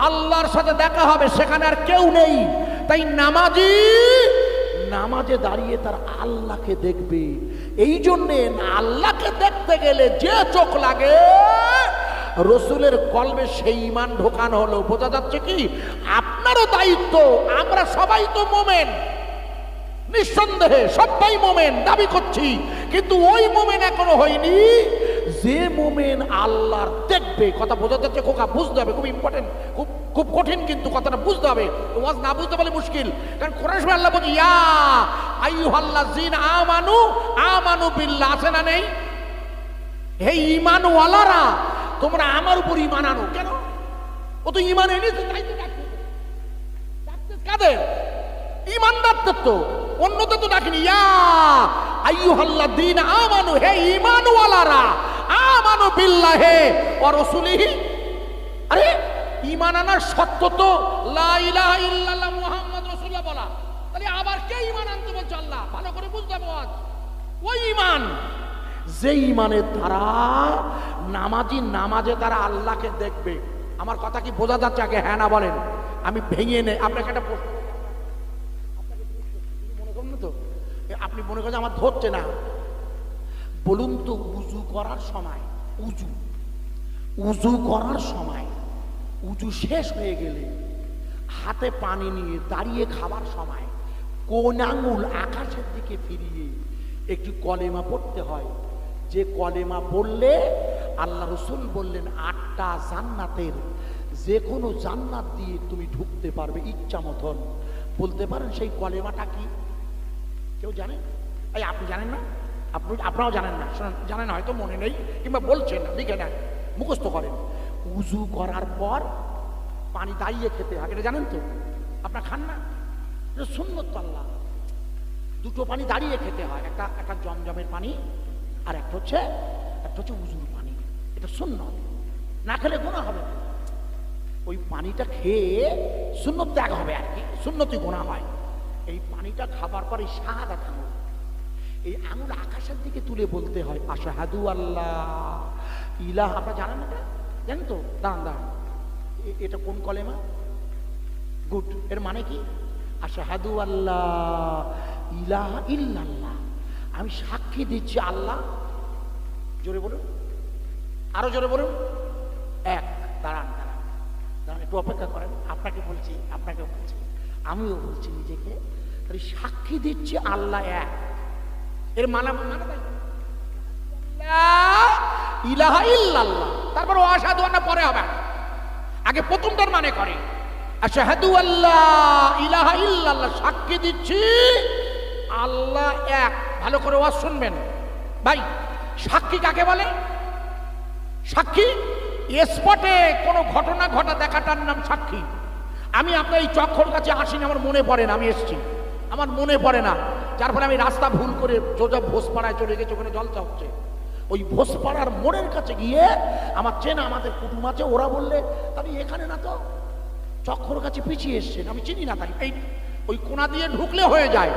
A: আল্লাহর সাথে দেখা হবে, সেখানে আর কেউ নেই। তাই নামাজে দাঁড়িয়ে তার আল্লাহকে দেখবে। এই জন্যে আল্লাহকে দেখতে গেলে যে চোখ লাগে, রসুলের কলবে সেই ঈমান ঢোকানো হলো। বোঝা যাচ্ছে কি? আপনারও দায়িত্ব। আমরা সবাই তো মোমেন, নিঃসন্দেহে সবাই মোমেন দাবি করছি, কিন্তু ওই মোমেন এখনো হয়নি যে মোমেন আল্লাহর দেখবে, কথা বোঝা যাচ্ছে খোকা, বুঝতে হবে, খুব ইম্পর্টেন্ট, খুব খুব কঠিন, কিন্তু কথাটা বুঝতে হবে, ওয়াজ না বুঝতে পারলে মুশকিল। কারণ কোরআন শরীফে আল্লাহ বলছে ইয়া আইয়ুহাল্লাযীনা আমানু আমানু বিল্লাহ, আছে না নেই? হে ঈমানওয়ালারা, তোমরা আমার উপর ঈমান আনো। কেন? ও তো ঈমান এনেছে, তাই তো ডাকছে। কাদের? ঈমানদারদের তো, অন্যদের তো ডাকেনি। ইয়া আইয়ুহাল্লাযীনা আমানু, হে ঈমানওয়ালারা, আমানু বিল্লাহি ওয়া রাসূলিহি। আরে ঈমান আনার শর্ত তো লা ইলাহা ইল্লাল্লাহ মুহাম্মাদুর রাসূলুল্লাহ বলা। তাহলে আবার কে ঈমান আনতে বলছে আল্লাহ? ভালো করে বুঝতে হবে। ওই ঈমান, যে ঈমানের দ্বারা নামাজি নামাজে তারা আল্লাহকে দেখবে। আমার কথা কি বোঝা যাচ্ছে? আগে হ্যাঁ না বলেন, আমি ভেঙে নেই। আপনাকে একটা প্রশ্ন, মনে করেন না তো, আপনি মনে করেন আমার ধরছে না, বলুন তো, উজু করার সময়, উজু করার সময়, উজু শেষ হয়ে গেলে হাতে পানি নিয়ে দাঁড়িয়ে খাবার সময় কোন আঙুল আকাশের দিকে ফিরিয়ে একটি কলেমা পড়তে হয়, যে কলেমা পড়লে আল্লাহ রসুল বললেন 8টা জান্নাতের যে কোনো জান্নাত দিয়ে তুমি ঢুকতে পারবে ইচ্ছা মতন। বলতে পারেন সেই কলেমাটা কি? কেউ জানেন? এই আপনি জানেন না? আপনারাও জানেন না? জানেন হয়তো, মনে নেই, কিংবা বলছেন না, লিখে নেন, মুখস্থ করেন। উজু করার পর পানি দাঁড়িয়ে খেতে হয়, এটা জানেন তো? আপনার খান না? এটা সুন্নত তো। আল্লাহ দুটো পানি দাঁড়িয়ে খেতে হয়, একটা জমজমের পানি আর একটা হচ্ছে উজুর পানি। এটা সুন্নত, না খেলে গুনাহ হবে। ওই পানিটা খেয়ে সুন্নত ত্যাগ হবে আর কি, সুন্নতি গুনাহ হয়। এই পানিটা খাবার পরে শাহাদাত আঙুল, এই আঙুল আকাশের দিকে তুলে বলতে হয় আশহাদু আল্লাহ ইলাহা। আপনারা জানেন না? জানেন তো? দাঁড়ান, এটা কোন কলেমা? গুড। এর মানে কি? আশহাদু আল্লাহ ইলাহা ইল্লাল্লাহ, আমি সাক্ষী দিচ্ছি আল্লাহ। জোরে বলুন, আরো জোরে বলুন। এক। দাঁড়ান, একটু অপেক্ষা করেন। আপনাকে বলছি, আমিও বলছি নিজেকে, সাক্ষী দিচ্ছি আল্লাহ এক। এর মানে ইলাহা ইল্লাল্লাহ, তারপর আশহাদু আন্না পরে হবে। আগে প্রথমটার মানে করে আশহাদু আল্লাহ ইলাহা ইল্লাল্লাহ, সাক্ষী দিচ্ছি আল্লাহ এক। ভালো করে ওয়াজ শুনবেন ভাই। সাক্ষী কাকে বলে? সাক্ষী স্পটে কোনো ঘটনা ঘটা দেখাটার নাম সাক্ষী। আমি আপনার এই চক্কর কাছে আসিনি, আমার মনে পড়ে না আমি এসছি, আমার মনে পড়ে না, যার ফলে আমি রাস্তা ভুল করে সোজা ভোজপাড়ায় চলে গেছি, ওখানে জলসা হচ্ছে। ওই ভোজপাড়ার মোড়ের কাছে গিয়ে আমার চেনা আমাদের কুটুম আছে, ওরা বললে তাহলে এখানে না তো চক্কর কাছে পিছিয়ে এসছেন, আমি চিনি না, তাই এই ওই কোনা দিয়ে ঢুকলে হয়ে যায়।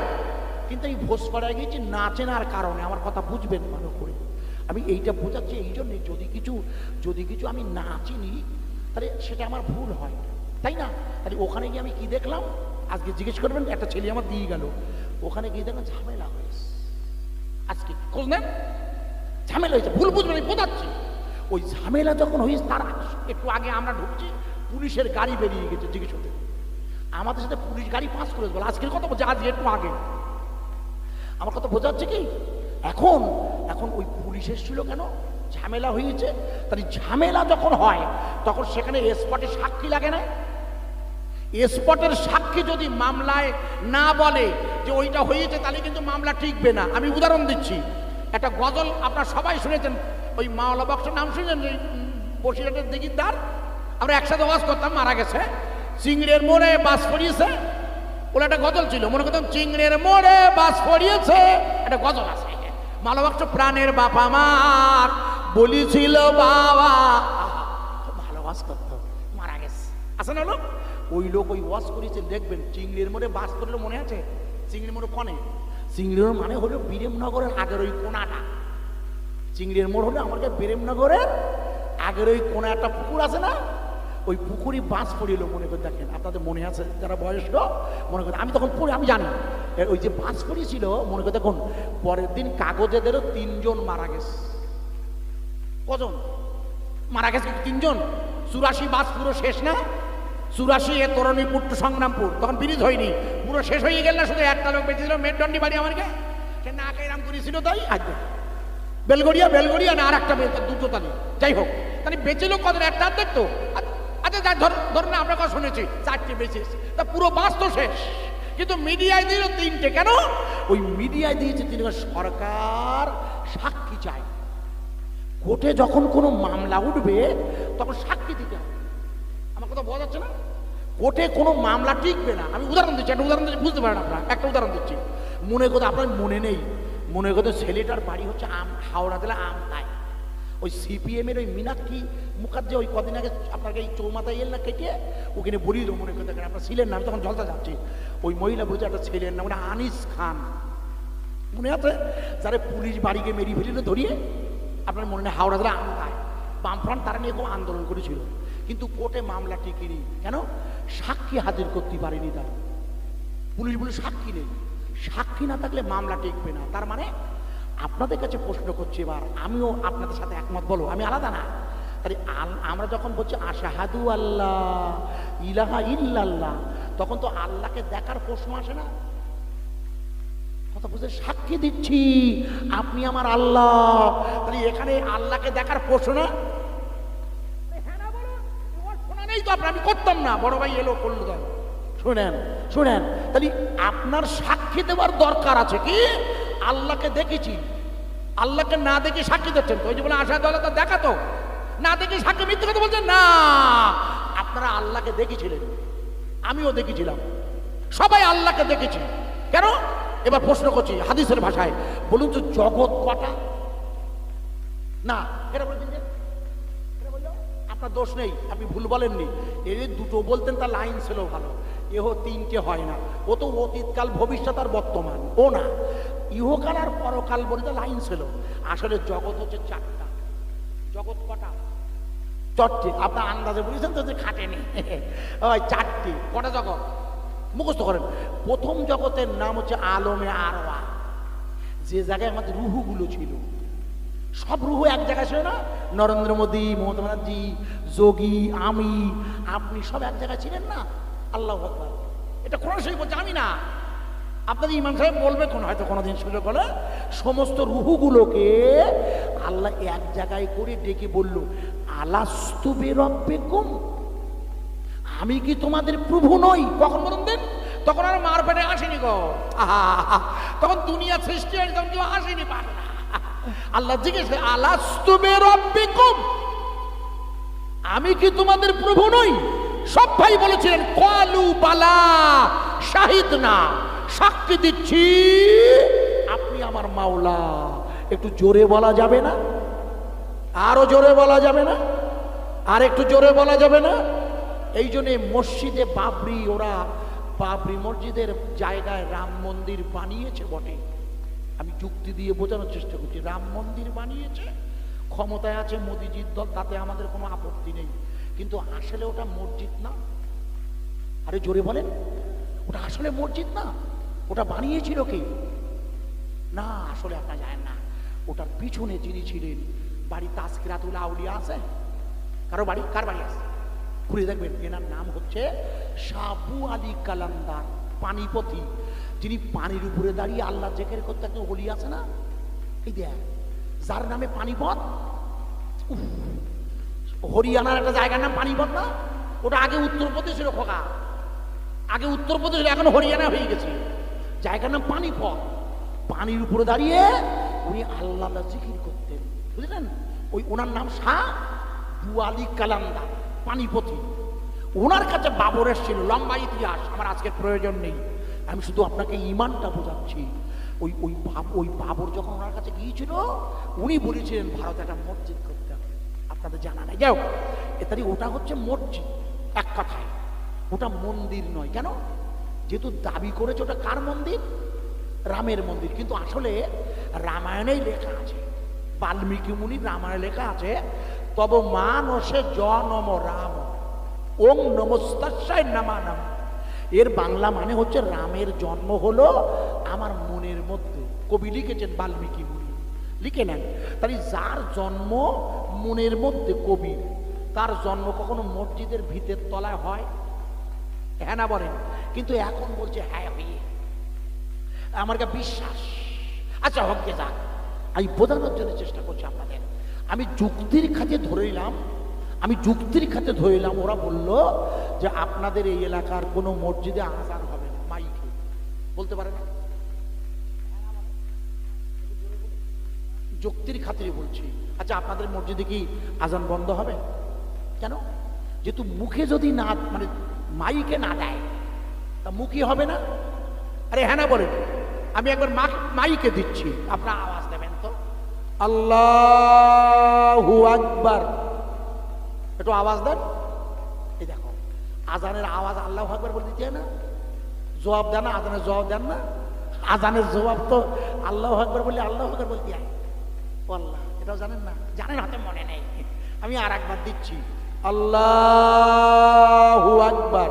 A: কিন্তু এই ভোজপাড়ায় গিয়েছি না চেনার কারণে। আমার কথা বুঝবেন ভালো করে, আমি এইটা বোঝাচ্ছি এই জন্যে, যদি কিছু আমি না চিনি তাহলে সেটা আমার ভুল হয়, তাই না? তাহলে ওখানে গিয়ে আমি কি দেখলাম, আজকে জিজ্ঞেস করবেন, একটা ছেলে আমার দিয়ে গেল, ওখানে গিয়ে দেখলাম ঝামেলা হয়েছে। আজকে খোঁজ নেন, ঝামেলা হয়েছে, ভুল বুঝবেন, আমি বোঝাচ্ছি। ওই ঝামেলা যখন হয়েছে তার একটু আগে আমরা ঢুকছি, পুলিশের গাড়ি বেরিয়ে গেছে জিজ্ঞেস করতে, আমাদের সাথে পুলিশ গাড়ি পাস করে বলে আজকের কথা বলছে, আজকে একটু আগে। আমার কথা বোঝাচ্ছে কি? এখন ওই পুলিশ এসেছিল কেন? ঝামেলা হয়েছে। তাহলে ঝামেলা যখন হয় তখন সেখানে স্পটে সাক্ষী লাগে না? স্পটের সাক্ষী যদি মামলায় না বলে যে ওইটা হয়েছে, তাহলে কিন্তু মামলা টিকবে না। আমি উদাহরণ দিচ্ছি, একটা গজল আপনারা সবাই শুনেছেন, ওই মাওলা বক্সের নাম শুনেছেন, বসিরহাটের দিগিরদার, আমরা একসাথে ওয়াজ করতাম, মারা গেছে। চিংড়ের মোড়ে বাস পড়িয়েছে, ওটা একটা গজল ছিল, মনে করতাম চিংড়ের মোড়ে বাস পড়িয়েছে, একটা গজল আছে। মাওলা বক্স প্রাণের বাপ আমার বলেছিল বাবা, খুব ভালো ওয়াজ করতো, মারা গেছে। আছে না লোক? ওই লোক ওই ওয়াজ করেছে, দেখবেন চিংড়ির মোড়ে বাস পড়লো, মনে আছে? চিংড়ির মোড়ে কনে, চিংড়ির মানে হলো বীরেমনগরের আগের ওই কোনাটা। চিংড়ির মোড় হলো আমাদের বীরেমনগরের আগের ওই কোনা একটা পুকুর আছে না, ওই পুকুরি বাস পড়িল, মনে করে দেখেন, আপনাদের মনে আছে যারা বয়স্ক মনে করে, আমি তখন পড়ে আমি জানি ওই যে বাস পড়িয়েছিল, মনে করে দেখুন পরের দিন কাগজে দিল 3 জন মারা গেছে। কজন মারা গেছে? 3 জন। 84 বাস পুরো শেষ না? 84 এ তরণীপুর টু সংগ্রামপুর, তখন ব্রিজ হয়নি, পুরো শেষ হয়ে গেল না, শুধু একটা লোক বেঁচে ছিল, মেটডন্ডি বাড়ি আমাকে, সে না খাই রাম করেছিল, তাই আজ বেলগড়িয়া না আর একটা দুটো তালি, যাই হোক, তাহলে বেঁচেলো কদিন, একটা দেখতো। আচ্ছা ধরুন আপনার কথা শুনেছি 4টে বেঁচে, তা পুরো বাস তো শেষ, কিন্তু মিডিয়ায় দিল 3টে। কেন? ওই মিডিয়ায় দিয়েছে 3, সরকার সাক্ষী চায়। কোর্টে যখন কোনো মামলা উঠবে তখন সাক্ষী দিতে হবে। আমার কথা বোঝা যাচ্ছে না? কোর্টে কোনো মামলা টিকবে না। আমি উদাহরণ দিচ্ছি, একটা উদাহরণ দিচ্ছি, বুঝতে পারেন আপনারা। একটা উদাহরণ দিচ্ছি, মনে কথা আপনার মনে নেই, মনে কথা ছেলেটার বাড়ি হচ্ছে হাওড়া জেলা আমতায়। ওই সিপিএমের ওই মীনাক্ষী মুখার্জি ওই কদিন আগে আপনাকে এই চৌমাথায় এল না কেটে, ওখানে বলি তো মনে করতে আপনার ছিলেন না, আমি তখন জলতা যাচ্ছি, ওই মহিলা বলছে একটা ছেলের নাম মানে আনিস খান, মনে আছে? যারা পুলিশ বাড়িকে মেরিয়ে ফেলিল ধরিয়ে, আপনার মনে নেই? হাওড়া জেলা আমতায় বামফ্রন্ট তারা নিয়ে খুব আন্দোলন করেছিল, কিন্তু কোর্টে মামলা টিকেনি। কেন? সাক্ষী হাজির করতে পারেনি তারা। পুলিশ বলে সাক্ষী নেই, সাক্ষী না থাকলে মামলা টিকবে না। তার মানে আপনাদের কাছে প্রশ্ন করছি, এবার আমিও আপনাদের সাথে একমত, বলো, আমি আলাদা না। তাহলে আমরা যখন বলছি আশহাদু আল্লাহ ইলাহা ইল্লাল্লাহ, তখন তো আল্লাহকে দেখার প্রশ্ন আসে না? কথা বুঝে সাক্ষী দিচ্ছি আপনি আমার আল্লাহ, তাহলে এখানে আল্লাহকে দেখার প্রশ্ন না? নেই তো আপনার, আমি করতাম না, বড় ভাই এলো করলো। শুনেন শুনেন, তাহলে আপনার সাক্ষী দেওয়ার দরকার আছে কি? আল্লাহকে দেখেছি, আল্লাহকে না দেখে সাক্ষী দিচ্ছেন তো? ওই যে বলে আশহাদু আল্লাহ, তা দেখা তো না দেখে সাক্ষী মিথ্যে কথা বলছেন না। আপনারা আল্লাহকে দেখেছিলেন, আমিও দেখেছিলাম, সবাই আল্লাহকে দেখেছি। কেন? এবার প্রশ্ন করছি হাদিসের ভাষায়, বলুন তো জগৎ কটা? না এটা বলে দিন, আপনার দোষ নেই, আপনি ভুল বলেননি। এই দুটো বলতেন তার লাইন ছিল ভালো, এহ 3টে হয় না, ও তো অতীতকাল ভবিষ্যৎ আর বর্তমান, ও না, ইহকাল আর পরকাল বলতে লাইন ছিল। আসলে জগৎ হচ্ছে 4টা। জগৎ কটা? 4টে। আপনার আন্দাজে বলেছেন তো যে খাটেনি, ওই 4টে। কটা জগৎ মুখস্থ করেন। প্রথম জগতের নাম হচ্ছে আলমে আরওয়াহ, যে জায়গায় আমাদের রুহুগুলো ছিল। সব রুহু এক জায়গায় ছিল না? নরেন্দ্র মোদী, মমতা ব্যানার্জি, যোগী, আমি, আপনি সব এক জায়গায় ছিলেন না? আল্লাহু আকবার। এটা কোরআন শরীফ বলছে, আমি না। আপনাদের ইমাম সাহেব বলবে কোন, হয়তো কোনোদিন সুযোগ হলে, সমস্ত রুহুগুলোকে আল্লাহ এক জায়গায় করে ডেকে বলল, আলাস্তু বিরাব্বিকুম, আমি কি তোমাদের প্রভু নই? কখন বলুন দেন? তখন আর মার পেটে আসেনি গো, তখন দুনিয়া সৃষ্টি হয়নি, তখন কেউ আসেনি, পারে না। আল্লাহ জিজ্ঞেস করে, আলাস্তু বিরাব্বিকুম, আমি কি তোমাদের প্রভু নই? সব ভাই বলেছিলেন ক্বালু বালা শাহিদনা, সাক্ষী দিচ্ছি আপনি আমার মাওলা। একটু জোরে বলা যাবে না? আরো জোরে বলা যাবে না? আর একটু জোরে বলা যাবে না? এই জন্যে মসজিদে বাবরি, ওরা বাবরি মসজিদের জায়গায় রাম মন্দির বানিয়েছে বটে, আমি যুক্তি দিয়ে বোঝানোর চেষ্টা করছি। রাম মন্দির বানিয়েছে, ক্ষমতায় আছে মোদিজির দল, তাতে আমাদের কোনো আপত্তি নেই, কিন্তু আসলে ওটা মসজিদ না। আরে জোরে বলেন, ওটা আসলে মসজিদ না। ওটা বানিয়েছিল কি? না, আসলে আপনারা জানেন না, ওটার পিছনে যিনি ছিলেন, বাড়ি তাজকিরাতুল আউলিয়া আছে, কারো বাড়ি, কার বাড়ি আছে? ঘুরে দেখবেন, এনার নাম হচ্ছে সাবু আলী কালান্দার পানিপথী, যিনি পানির উপরে দাঁড়িয়ে আল্লাহ জেকের করতে একজন ওলি আছে না, এই দেখ, যার নামে পানিপথ। হরিয়ানার একটা জায়গার নাম পানিপথ না? ওটা আগে উত্তরপ্রদেশ ছিল খোকা, আগে উত্তরপ্রদেশ, এখন হরিয়ানা হয়ে গেছে। জায়গার নাম পানিপথ। পানির উপরে দাঁড়িয়ে উনি আল্লাহ জিকির করতেন, বুঝলেন? ওই ওনার নাম সাবু আলী কালান্দার পানিপথী। ওনার কাছে বাবর এসেছিল, লম্বা ইতিহাস, আমার আজকের প্রয়োজন নেই, আমি শুধু আপনাকে ইমানটা বোঝাচ্ছি। ওই বাবর যখন ওনার কাছে গিয়েছিল, উনি বলেছিলেন ভারতে একটা মসজিদ করতে হবে, আপনাদের জানা নাই। যাও, তাই ওটা হচ্ছে মসজিদ এক কথায়, ওটা মন্দির নয়। কেন? যেহেতু দাবি করেছে ওটা কার মন্দির? রামের মন্দির। কিন্তু আসলে রামায়ণেই লেখা আছে, বাল্মীকি মুনির রামায়ণে লেখা আছে, তব মানসে জনম রাম ওং নমস্তাস্যায় নমানাম। এর বাংলা মানে হচ্ছে রামের জন্ম হলো আমার মনের মধ্যে। কবি লিখেছেন বাল্মীকি মুনি, লিখে নেন। তাই যার জন্ম মনের মধ্যে কবির, তার জন্ম কখনো মসজিদের ভিতের তলায় হয়? হ্যাঁ না বলেন? কিন্তু এখন বলছে হ্যাঁ হয়ে, আমার কা বিশ্বাস। আচ্ছা হোক গে যাক, আমি বোঝানোর জন্য চেষ্টা করছি আপনাদের। আমি যুক্তির খাতে ধরে নিলাম, ওরা বলল যে আপনাদের এই এলাকার কোনো মসজিদে আযান হবে না, মাইকে বলতে পারে না। যুক্তির খাতিরে বলছি। আচ্ছা, আপনাদের মসজিদে কি আযান বন্ধ হবে? কেন? যেহেতু মুখে যদি না, মানে মাইকে না দেয়, তা মুখে হবে না? আরে হ্যাঁ না বলেন। আমি একবার মাইকে দিচ্ছি, আপনারা আওয়াজ দেবেন তো। আল্লাহু আকবার, একটু আওয়াজ দেন। এই দেখো, আজানের আওয়াজ আল্লাহু আকবার বলে দিতে হয় না? জবাব দেন না, আজানের জবাব দেন না? আজানের জবাব তো আল্লাহু আকবার বলে আল্লাহু আকবার বলতে হয়। আল্লাহ, এটাও জানেন না? জানেন, হাতে মনে নেই। আমি আর একবার দিচ্ছি, আল্লাহু আকবার।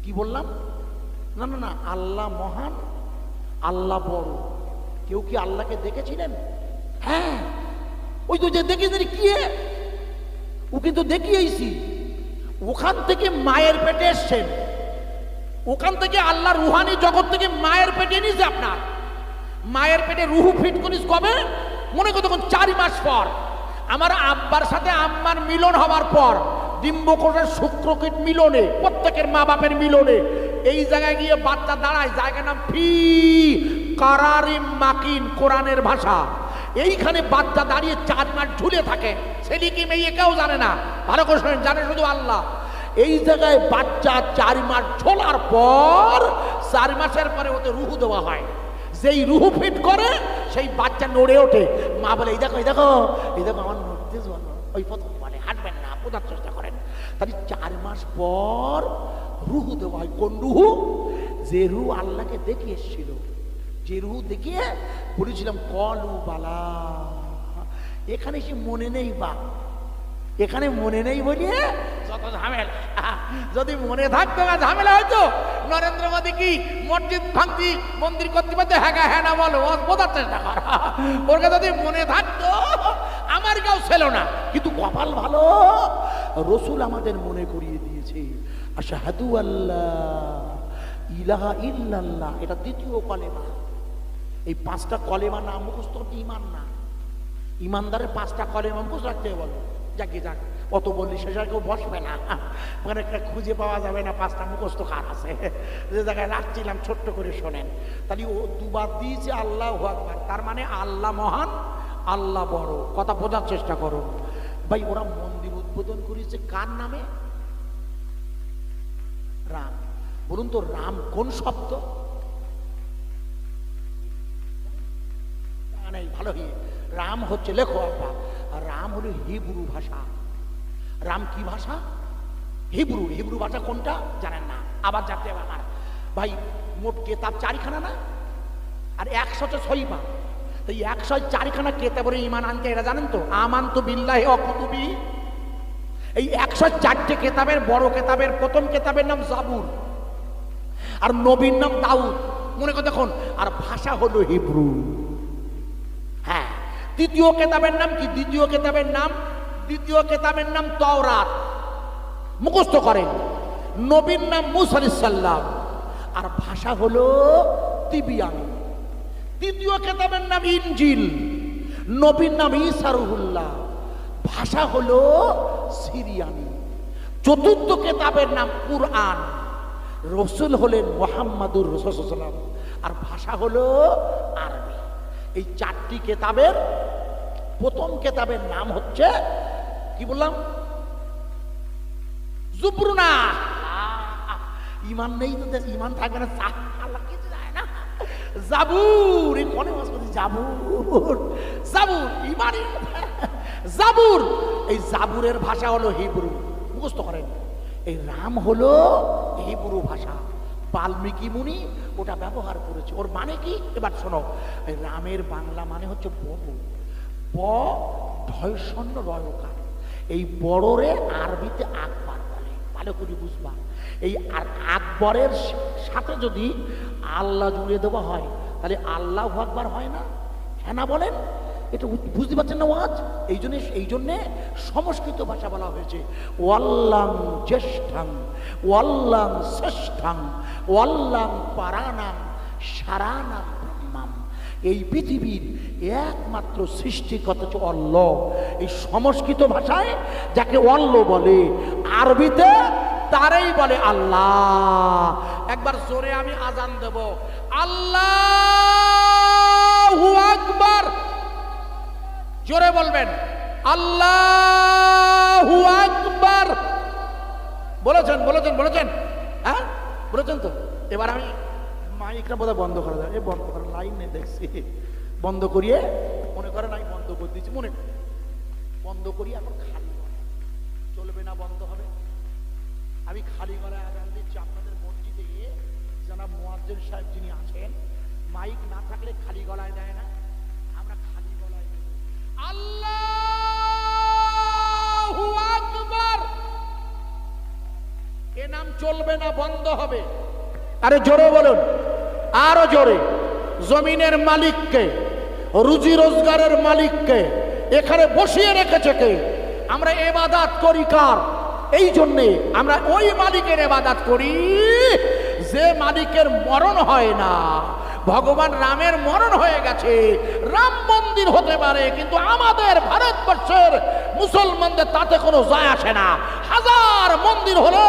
A: কি বললাম? না না না, আল্লাহ মহান, আল্লাহ বড়। কেউ কি আল্লাহকে দেখেছিলেন? হ্যাঁ, ওই তো যে দেখেছেন, কি ও কিন্তু দেখিয়েছি। ওখান থেকে মায়ের পেটে এসছেন, ওখান থেকে আল্লাহ রুহানি জগৎ থেকে মায়ের পেটে নিয়েছে। আপনার মায়ের পেটে রুহু ফিট করিস কবে? মনে করো তখন 4 মাস পর। আমার আব্বার সাথে আম্মার মিলন হওয়ার পর, ডিম্বকোষের শুক্রকীট মিলনে, প্রত্যেকের মা বাপের মিলনে এই জায়গায় গিয়ে বাচ্চা দাঁড়ায়, জায়গার নাম ফি কারারিম মাকিন, কোরআনের ভাষা। এইখানে বাচ্চা দাঁড়িয়ে 4 মাস ঝুলে থাকে, ছেলে কি মেয়ে কেউ জানে না, ভালো করে শোনেন, জানে শুধু আল্লাহ। এই জায়গায় বাচ্চা 4 মাস ঝোলার পর, 4 মাসের পরে ওতে রুহু দেওয়া হয়। যেই রুহু ফিট করে সেই বাচ্চা নড়ে ওঠে। মা বলে, এই দেখো এই দেখো এই দেখো আমার নড়তে জন্য। ওই প্রথম বলে হাঁটবেন না, বোঝার চেষ্টা করেন। তাহলে 4 মাস পর রুহু দেওয়া হয়। কোন রুহু? যে রুহু আল্লাহকে দেখে এসেছিল, যে রুহু দেখিয়ে বলেছিলাম কলু বালা। এখানে সে মনে নেই, বা এখানে মনে নেই বলিয়ে যত ঝামেলা। যদি মনে থাকতো না ঝামেলা হয়তো। নরেন্দ্র মোদী কি মসজিদ ভাঙতি, মন্দির কর্তৃপক্ষ হ্যাঁ না বলো, বোঝার চেষ্টা কর। ওর কাছে যদি মনে থাকতো, আমার কেউ ছিল না। কিন্তু কপাল ভালো, রসুল আমাদের মনে করিয়ে দিয়েছে, আশহাদু আল্লাহ ইলাহা ইল্লাল্লাহ। এটা দ্বিতীয় কলেমা। এই 5টা কলেমা না মুখস্থ করতে ইমান না। ইমানদারের 5টা কলেমা মুখস্থ রাখতে বলো। যাকে যাক, অত বললি সে কেউ বসবে না, মানে একটা খুঁজে পাওয়া যাবে না 5টা মুখস্থ কার আছে। যে জায়গায় রাখছিলাম ছোট্ট করে শোনেন। তাহলে ও দুবার দিয়েছে আল্লাহু আকবার, তার মানে আল্লাহ মহান, আল্লাহ বড়। কথা বোঝার চেষ্টা করো ভাই। ওরা মন্দির উদ্বোধন করেছে কার নামে? রাম। বলুন তো, রাম কোন শব্দ? ভালো হয়ে রাম হচ্ছে, লেখো আব্বা, রাম হলো হিব্রু ভাষা। রাম কি ভাষা? হিব্রু। হিব্রু ভাষা কোনটা জানেন না? আবার যাতে আমার ভাই, মোট কেতাব 4খানা না, আর 106 পা। তো 104খানা কেতাবের ঈমান আনতে, এটা জানেন তো? আমানতু বিল্লাহি ওয়া কুতুবিহি। এই 104টে কেতাবের বড় কেতাবের প্রথম কেতাবের নাম জাবুর, আর নবীর নাম দাউদ। মনে করে দেখুন, আর ভাষা হলো হিব্রু। হ্যাঁ, তৃতীয় কেতাবের নাম কি? দ্বিতীয় কেতাবের নাম তাওরাত, মুখস্থ করেন। নবীর নাম মুসা আলাইহিস সালাম, আর ভাষা হলো তিবিয়ানি। তৃতীয় কেতাবের নাম ইনজিল, নবীর নাম ঈসা রুহুল্লাহ, ভাষা হলো সিরিয়ানি। চতুর্থ কেতাবের নাম কুরআন, রসুল হলেন মুহাম্মাদুর রাসূলুল্লাহ সাল্লাল্লাহু আলাইহি ওয়াসাল্লাম, আর ভাষা হলো আরবি। এই 4টি কেতাবের প্রথম কেতাবের নাম হচ্ছে কি বললাম? জুবরুনা। ইমান নেই তো, ইমান থাকবে না, আল্লাহ কিছু যায় না। জাবুর, এই কোনে মাস বলি জাবুর, জাবুর ইমানি জাবুর। এই জাবুরের ভাষা হলো হিব্রু, মুখস্থ করেন। এই রাম হলো হিব্রু ভাষা। বাল্মীকি মুনি ওটা ব্যবহার করেছে। ওর মানে কি? এবার শোনো, রামের বাংলা মানে হচ্ছে বড়। ব ঢয় শূন্য রয়কার। এই বড়রে আরবিতে আকবর বলে, ভালো করে বুঝবা। এই আকবরের সাথে যদি আল্লাহ জুড়ে দেওয়া হয়, তাহলে আল্লাহু আকবার হয় না? হ্যাঁ না বলেন? এটা বুঝতে পারছেন না ওয়াজ? এই জন্যে সংস্কৃত ভাষা বলা হয়েছে ওয়াল্লাং জ্যেষ্ঠাং ওয়াল্লাং শ্রেষ্ঠাং ওয়াল্লাং পারানাং সারানাং ব্রহ্মাম। এই পৃথিবীর একমাত্র সৃষ্টিকর্তা হচ্ছে আল্লাহ। এই সংস্কৃত ভাষায় যাকে আল্লাহ বলে, আরবিতে তারই বলে আল্লাহ। একবার জোরে আমি আজান দেব, আল্লাহু আকবার। জোরে বলবেন আল্লাহু আকবার। বলেছেন বলেছেন বলেছেন, হ্যাঁ বলেছেন তো। এবার আমি মাইকটা বোধহয় বন্ধ করা যায়, বন্ধ করার লাইন নেই দেখছি, বন্ধ করিয়ে মনে করেন আমি বন্ধ করে দিচ্ছি, মনে বন্ধ করি। এখন খালি চলবে না, বন্ধ হবে। আমি খালি গলায় আজান দিচ্ছি। আপনাদের মসজিদে যারা মুয়াজ্জিন সাহেব যিনি আছেন, মাইক না থাকলে খালি গলায় দেয় না, আমরা খালি গলায় দেব আল্লাহু আকবার। এ নাম চলবে না, বন্ধ হবে। আরে জোরে বলুন, আরো জোরে। জমিনের মালিককে, রুজি রোজগারের মালিককে এখানে বসিয়ে রেখেছে কে? আমরা ইবাদত করি কার? এই জন্যে আমরা ওই মালিকের ইবাদত করি যে মালিকের মরণ হয় না। ভগবান রামের মরণ হয়ে গেছে, রাম মন্দির হতে পারে, কিন্তু আমাদের ভারতবর্ষের মুসলমানদের তাতে কোনো যায় আসে না। হাজার মন্দির হলো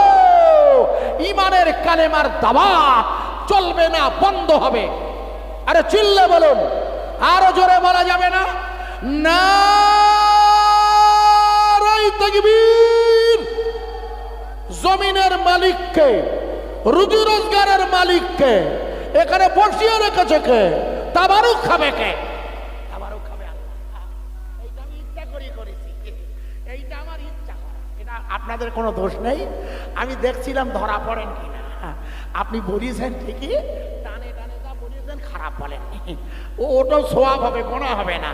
A: ইমানের কালেমার দাওয়াত চলবে না, বন্ধ হবে। আরে চিল্লে বলুন, আরো জোরে বলা যাবে না? নারায়ে তাকবীর। জমিনের মালিককে, রুজি রোজগারের মালিককে এখানে বসিয়ে রেখেছে কে? তাবারুক খাবে কে? তাবারুক খাবে আল্লাহ। এইটা আমি ইচ্ছা করে করেছি, এইটা আমার ইচ্ছা করা, এটা আপনাদের কোনো দোষ নেই। আমি দেখছিলাম ধরা পড়েন কিনা। আপনি বলিয়েছেন ঠিকই, টানে টানে যা বলিয়েছেন খারাপ বলেননি। ওটাও সোয়াব হবে, গোনা হবে না।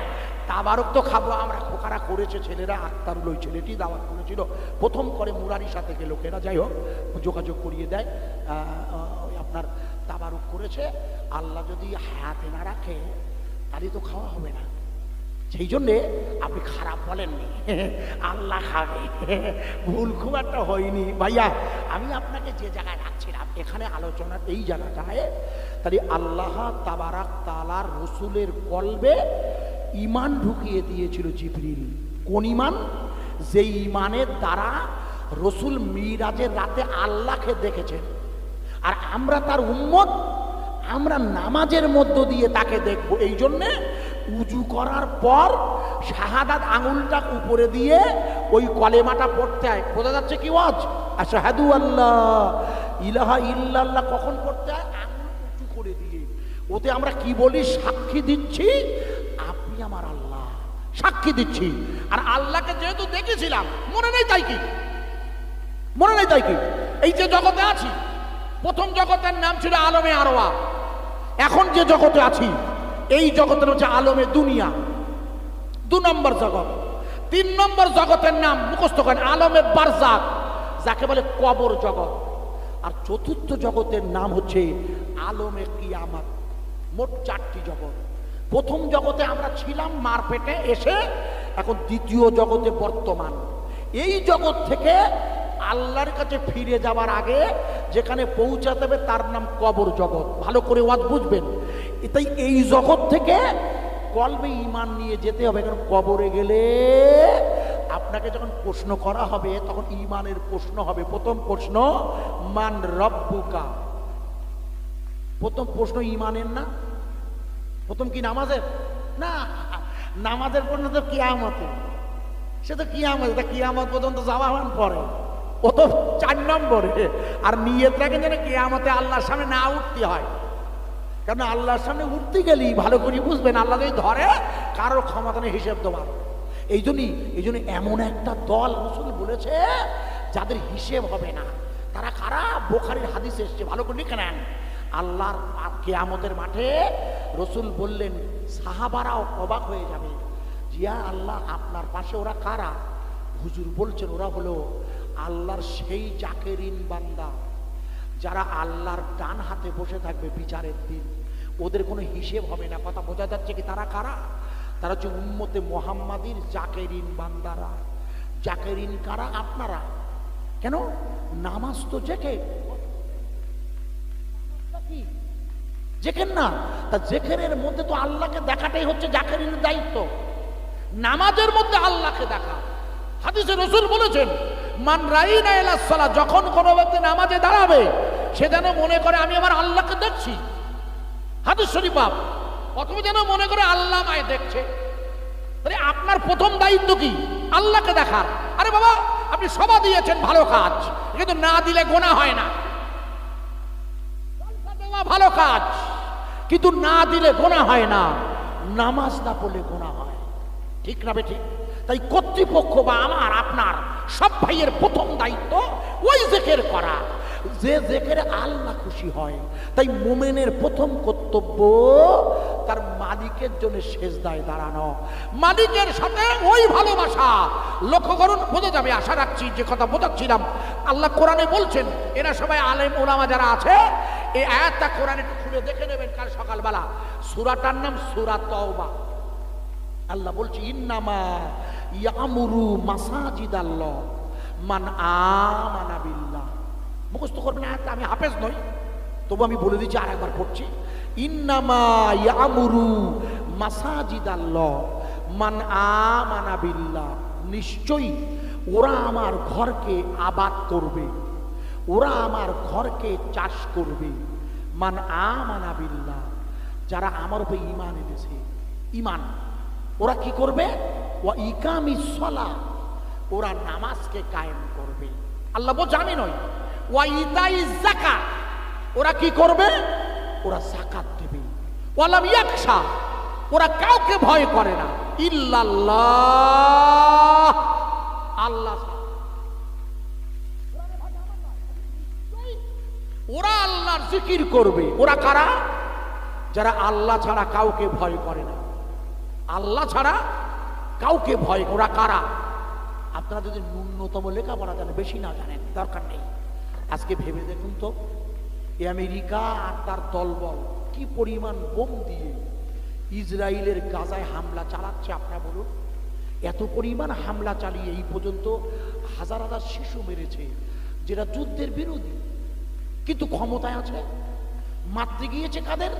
A: তাবারুক তো খাবো আমরা, খোকারা করেছে ছেলেরা। আক্তারুল ওই ছেলেটি দাওয়াত করেছিল, প্রথম করে মুরারির সাথে গেল লোকেরা, যাই হোক যোগাযোগ করিয়ে দেয়। আপনার তাবারুক করেছে। আল্লাহ যদি হায়াতে না রাখে তাহলে তো খাওয়া হবে না। সেই জন্যে আপনি খারাপ বলেননি, আল্লাহ খাবে। ভুল খুব একটা হয়নি ভাইয়া। আমি আপনাকে যে জায়গায় রাখছিলাম এখানে আলোচনার এই জায়গাটায়, তাহলে আল্লাহ তাবারাক তাআলার রসুলের কলবে ঈমান ঢুকিয়ে দিয়েছিল জিবরিল। কোন ঈমান? যে ঈমানের দ্বারা রসুল মিরাজের রাতে আল্লাহকে দেখেছেন। আর আমরা তার উম্মত, আমরা নামাজের মধ্য দিয়ে তাকে দেখব। এই জন্যে উজু করার পর শাহাদাত আঙুলটা উপরে দিয়ে ওই কলেমাটা পড়তে হয়। বোঝা যাচ্ছে কি ওয়াজ? আশহাদু আল্লাহ ইলাহা ইল্লাল্লাহ কখন পড়তে হয়? আঙুল উঁচু করে দিয়ে। ওতে আমরা কি বলি? সাক্ষী দিচ্ছি আপনি আমার আল্লাহ, সাক্ষী দিচ্ছি। আর আল্লাহকে যেহেতু দেখেছিলাম, মনে নেই তাই কি? মনে নেই তাই কি? এই যে জগতে আছি, প্রথম জগতের নাম ছিল আলমে আরওয়া। এখন যে জগতে আছি এই জগতের হচ্ছে আলমে দুনিয়া, 2 নম্বর জগৎ। 3 নম্বর জগতের নাম মুখস্থ করেন, আলমে বারজাক, যাকে বলে কবর জগৎ। আর চতুর্থ জগতের নাম হচ্ছে আলমে কিয়ামত। মোট 4টি জগৎ। প্রথম জগতে আমরা ছিলাম মার পেটে, এসে এখন দ্বিতীয় জগতে বর্তমান। এই জগৎ থেকে আল্লাহর কাছে ফিরে যাবার আগে যেখানে পৌঁছাতে হবে তার নাম কবর জগৎ। ভালো করে ওয়াজ বুঝবেন। তাই এই জগৎ থেকে কলবে ঈমান নিয়ে যেতে হবে, কারণ কবরে গেলে আপনাকে যখন প্রশ্ন করা হবে তখন ঈমানের প্রশ্ন হবে। প্রথম প্রশ্ন মান রব্বুকা। প্রথম প্রশ্ন ঈমানের না? প্রথম কি নামাজের? না, নামাজের প্রশ্ন তো কিয়ামতে। সে তো কিয়ামত, কিয়ামত পর্যন্ত যাওয়া হন পরে, ও তো 4 নম্বরে। আর নিয়ত রাখেন যেন কিয়ামতে আল্লাহর সামনে না উঠতে হয়। কারণ আল্লাহর সামনে উঠতে গেলেই ভালো করে বুঝবেন, আল্লাহ যদি ধরে কারোর ক্ষমতা নেই হিসেব দেওয়ার। এই জন্য এমন একটা দল রাসূল বলেছে যাদের হিসেব হবে না। তারা কারা? বুখারীর হাদিস এসেছে, ভালো করে লিখে নেন। আল্লাহর কিয়ামতের মাঠে রাসূল বললেন, সাহাবারাও অবাক হয়ে যাবে, জিয়া আল্লাহ আপনার পাশে ওরা কারা? হুজুর বলছেন ওরা হলো আল্লাহর সেই জাকেরিন বান্দা যারা আল্লাহর ডান হাতে বসে থাকবে বিচারের দিন। ওদের কোনো হিসেব হবে না। কথা বোঝা যাচ্ছে কি? তারা কারা? তারা হচ্ছে উম্মতে মুহাম্মাদির জাকেরিন বান্দারা। জাকেরিন কারা? আপনারা। কেন? নামাজ তো জেকে জেকের না, তা জেকেরের মধ্যে তো আল্লাহকে দেখাটাই হচ্ছে জাকেরের দায়িত্ব। নামাজের মধ্যে আল্লাহকে দেখা। হাদিসে রাসূল বলেছেন, মান রাইনা ইলা সালাহ, যখন কোনো ব্যক্তি নামাজে দাঁড়াবে সে যেন মনে করে আমি আমার আল্লাহকে দেখছি। হাদিস শরীফ বাপ, অথবা যেন মনে করে আল্লাহ আমায় দেখছে। তাহলে আপনার প্রথম দায়িত্ব কি? আল্লাহকে দেখার। আরে বাবা, আপনি সভা দিয়েছেন ভালো কাজ, কিন্তু না দিলে গোনা হয় না। ভালো কাজ, কিন্তু না দিলে গোনা হয় না। নামাজ না পড়লে গোনা হয়, ঠিক না বেঠিক? তাই কর্তৃপক্ষ বা আমার আপনার সব ভাইয়ের প্রথম দায়িত্ব ওই জিকির করা, যে জিকিরে আল্লাহ খুশি হয়। তাই মুমিনের প্রথম কর্তব্য তার মালিকের জন্য সেজদায় দাঁড়ানো, মালিকের সাথে ওই ভালোবাসা। লক্ষ্য করুন, বোঝা যাবে আশা রাখছি যে কথা বোঝাচ্ছিলাম। আল্লাহ কোরআনে বলছেন, এরা সবাই আলেম ওলামা যারা আছে, এই আয়াতটা কোরআনে একটু খুলে দেখে নেবেন কাল সকালবেলা। সূরাটার নাম সূরা তাওবা। আল্লাহ বলছে, ইন্নামা ইয়ামুরু মাসাজিদাল্লাহ মান আমানা বিল্লাহ। মুখস্থ করবেন আয়াতটা, আমি হাফেজ নই, তবু আমি বলে দিচ্ছি, আরেকবার পড়ছি। ইন্নামা ইয়ামুরু মাসাজিদাল্লাহ মান আমানা বিল্লাহ, নিশ্চয়ই ওরা আমার ঘরকে আবাদ করবে, ওরা আমার ঘরকে চাষ করবে। মান আমানা বিল্লাহ, যারা আমার উপরে ঈমান এনেছে। ঈমান ওরা কি করবে? ওয়া ইকামিস সালাহ, ওরা নামাজকে কায়েম করবে। আল্লাহ বলছে আমি নই। ওয়া ইতাইজ যাকাত, ওরা কি করবে? ওরা যাকাত দেবে। ওয়ালাম ইয়াখশা, ওরা কাউকে ভয় করে না। ইল্লাল্লাহ, আল্লাহ। ওরা আল্লাহর জিকির করবে। ওরা কারা? যারা আল্লাহ ছাড়া কাউকে ভয় করে না। আল্লাহ ছাড়া কাউকে ভয়। ওরা কারা? আপনারা যদি ন্যূনতম লেখাপড়া জানেন, বেশি না জানেন, দরকার নেই। আজকে ভেবে দেখুন তো, আমেরিকা আর তার দলবল কি পরিমাণ বোম দিয়ে ইসরায়েলের গাজায় হামলা চালাচ্ছে। আপনারা বলুন, এত পরিমাণ হামলা চালিয়ে এই পর্যন্ত হাজার হাজার শিশু মেরেছে, যেটা যুদ্ধের বিরোধী, কিন্তু ক্ষমতায় আছে। মারতে গিয়েছে কাদের?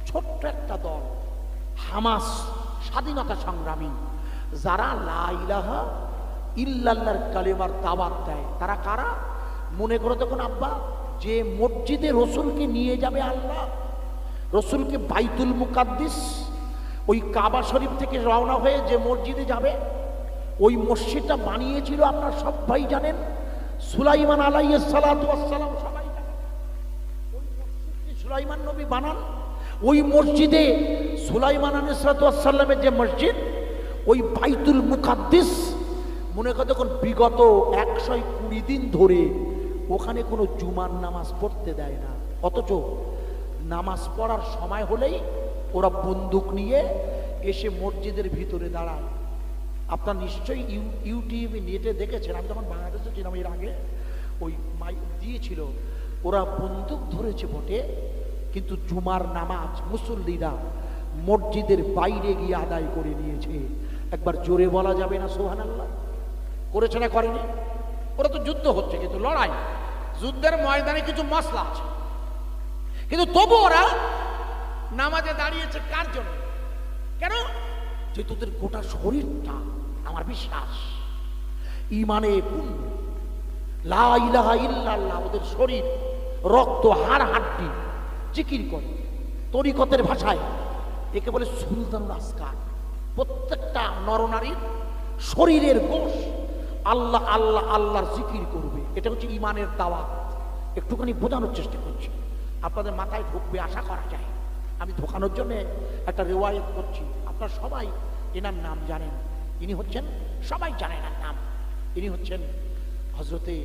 A: ছোট্ট একটা দল, হামাস, স্বাধীনতা সংগ্রামী, যারা লা ইলাহা ইল্লাল্লাহর কালেমার দাওয়াত দেয়। তারা কারা? মনে করে দেখুন আব্বা, যে মসজিদে রসুলকে নিয়ে যাবে আল্লাহ, রসুলকে বাইতুল মুকাদ্দিস, ওই কাবা শরীফ থেকে রওনা হয়ে যে মসজিদে যাবে, ওই মসজিদটা বানিয়েছিল আপনার সব ভাই জানেন, সুলাইমান আলাইহিস সালাতু ওয়াস সালাম। সবাই জানেন ওই মসজিদটি সুলাইমান নবী বানান। ওই মসজিদে সুলাইমান আলাইহিস সালাতু ওয়াস সালামের যে মসজিদ, ওই বাইতুল মুকাদ্দিস, মনে করে দেখুন বিগত 120 দিন ধরে ওখানে কোনো জুমার নামাজ পড়তে দেয় না। অথচ নামাজ পড়ার সময় হলেই ওরা বন্দুক নিয়ে এসে মসজিদের ভিতরে দাঁড়ায়। আপনার নিশ্চয়ই ইউটিউবে নেটে দেখেছেন। আমি যখন বাংলাদেশে ছিলাম এর আগে, ওই মাইক দিয়েছিল, ওরা বন্দুক ধরেছে বটে, কিন্তু জুমার নামাজ মুসল্লিরা মসজিদের বাইরে গিয়ে আদায় করে নিয়েছে। একবার জোরে বলা যাবে না সুবহানাল্লাহ? করেছে না করেনি? ওরা তো যুদ্ধ হচ্ছে, কিন্তু লড়াই, যুদ্ধের ময়দানে কিছু মশলা আছে, কিন্তু তবু ওরা নামাজে দাঁড়িয়েছে। কার জন্য? কেন? যে তোদের গোটা শরীরটা, আমার বিশ্বাস, ইমানে পূর্ণ, লা ইলাহা ইল্লাল্লাহ, ওদের শরীর, রক্ত, হাড় হাড্ডি জিকির করে। তরিকতের ভাষায় একে বলে সুলতানুল আসকার। প্রত্যেকটা নরনারীর শরীরের গোশ আল্লাহ আল্লাহ আল্লাহর জিকির করবে। এটা হচ্ছে ইমানের দাওয়াত। একটুখানি বোঝানোর চেষ্টা করছি, আপনাদের মাথায় ঢুকবে আশা করা যায়। আমি ঢোকানোর জন্য একটা রেওয়ায়ত করছি। আপনারা সবাই এনার নাম জানেন। ইনি হচ্ছেন, সবাই জানেন এনার নাম, ইনি হচ্ছেন হযরতে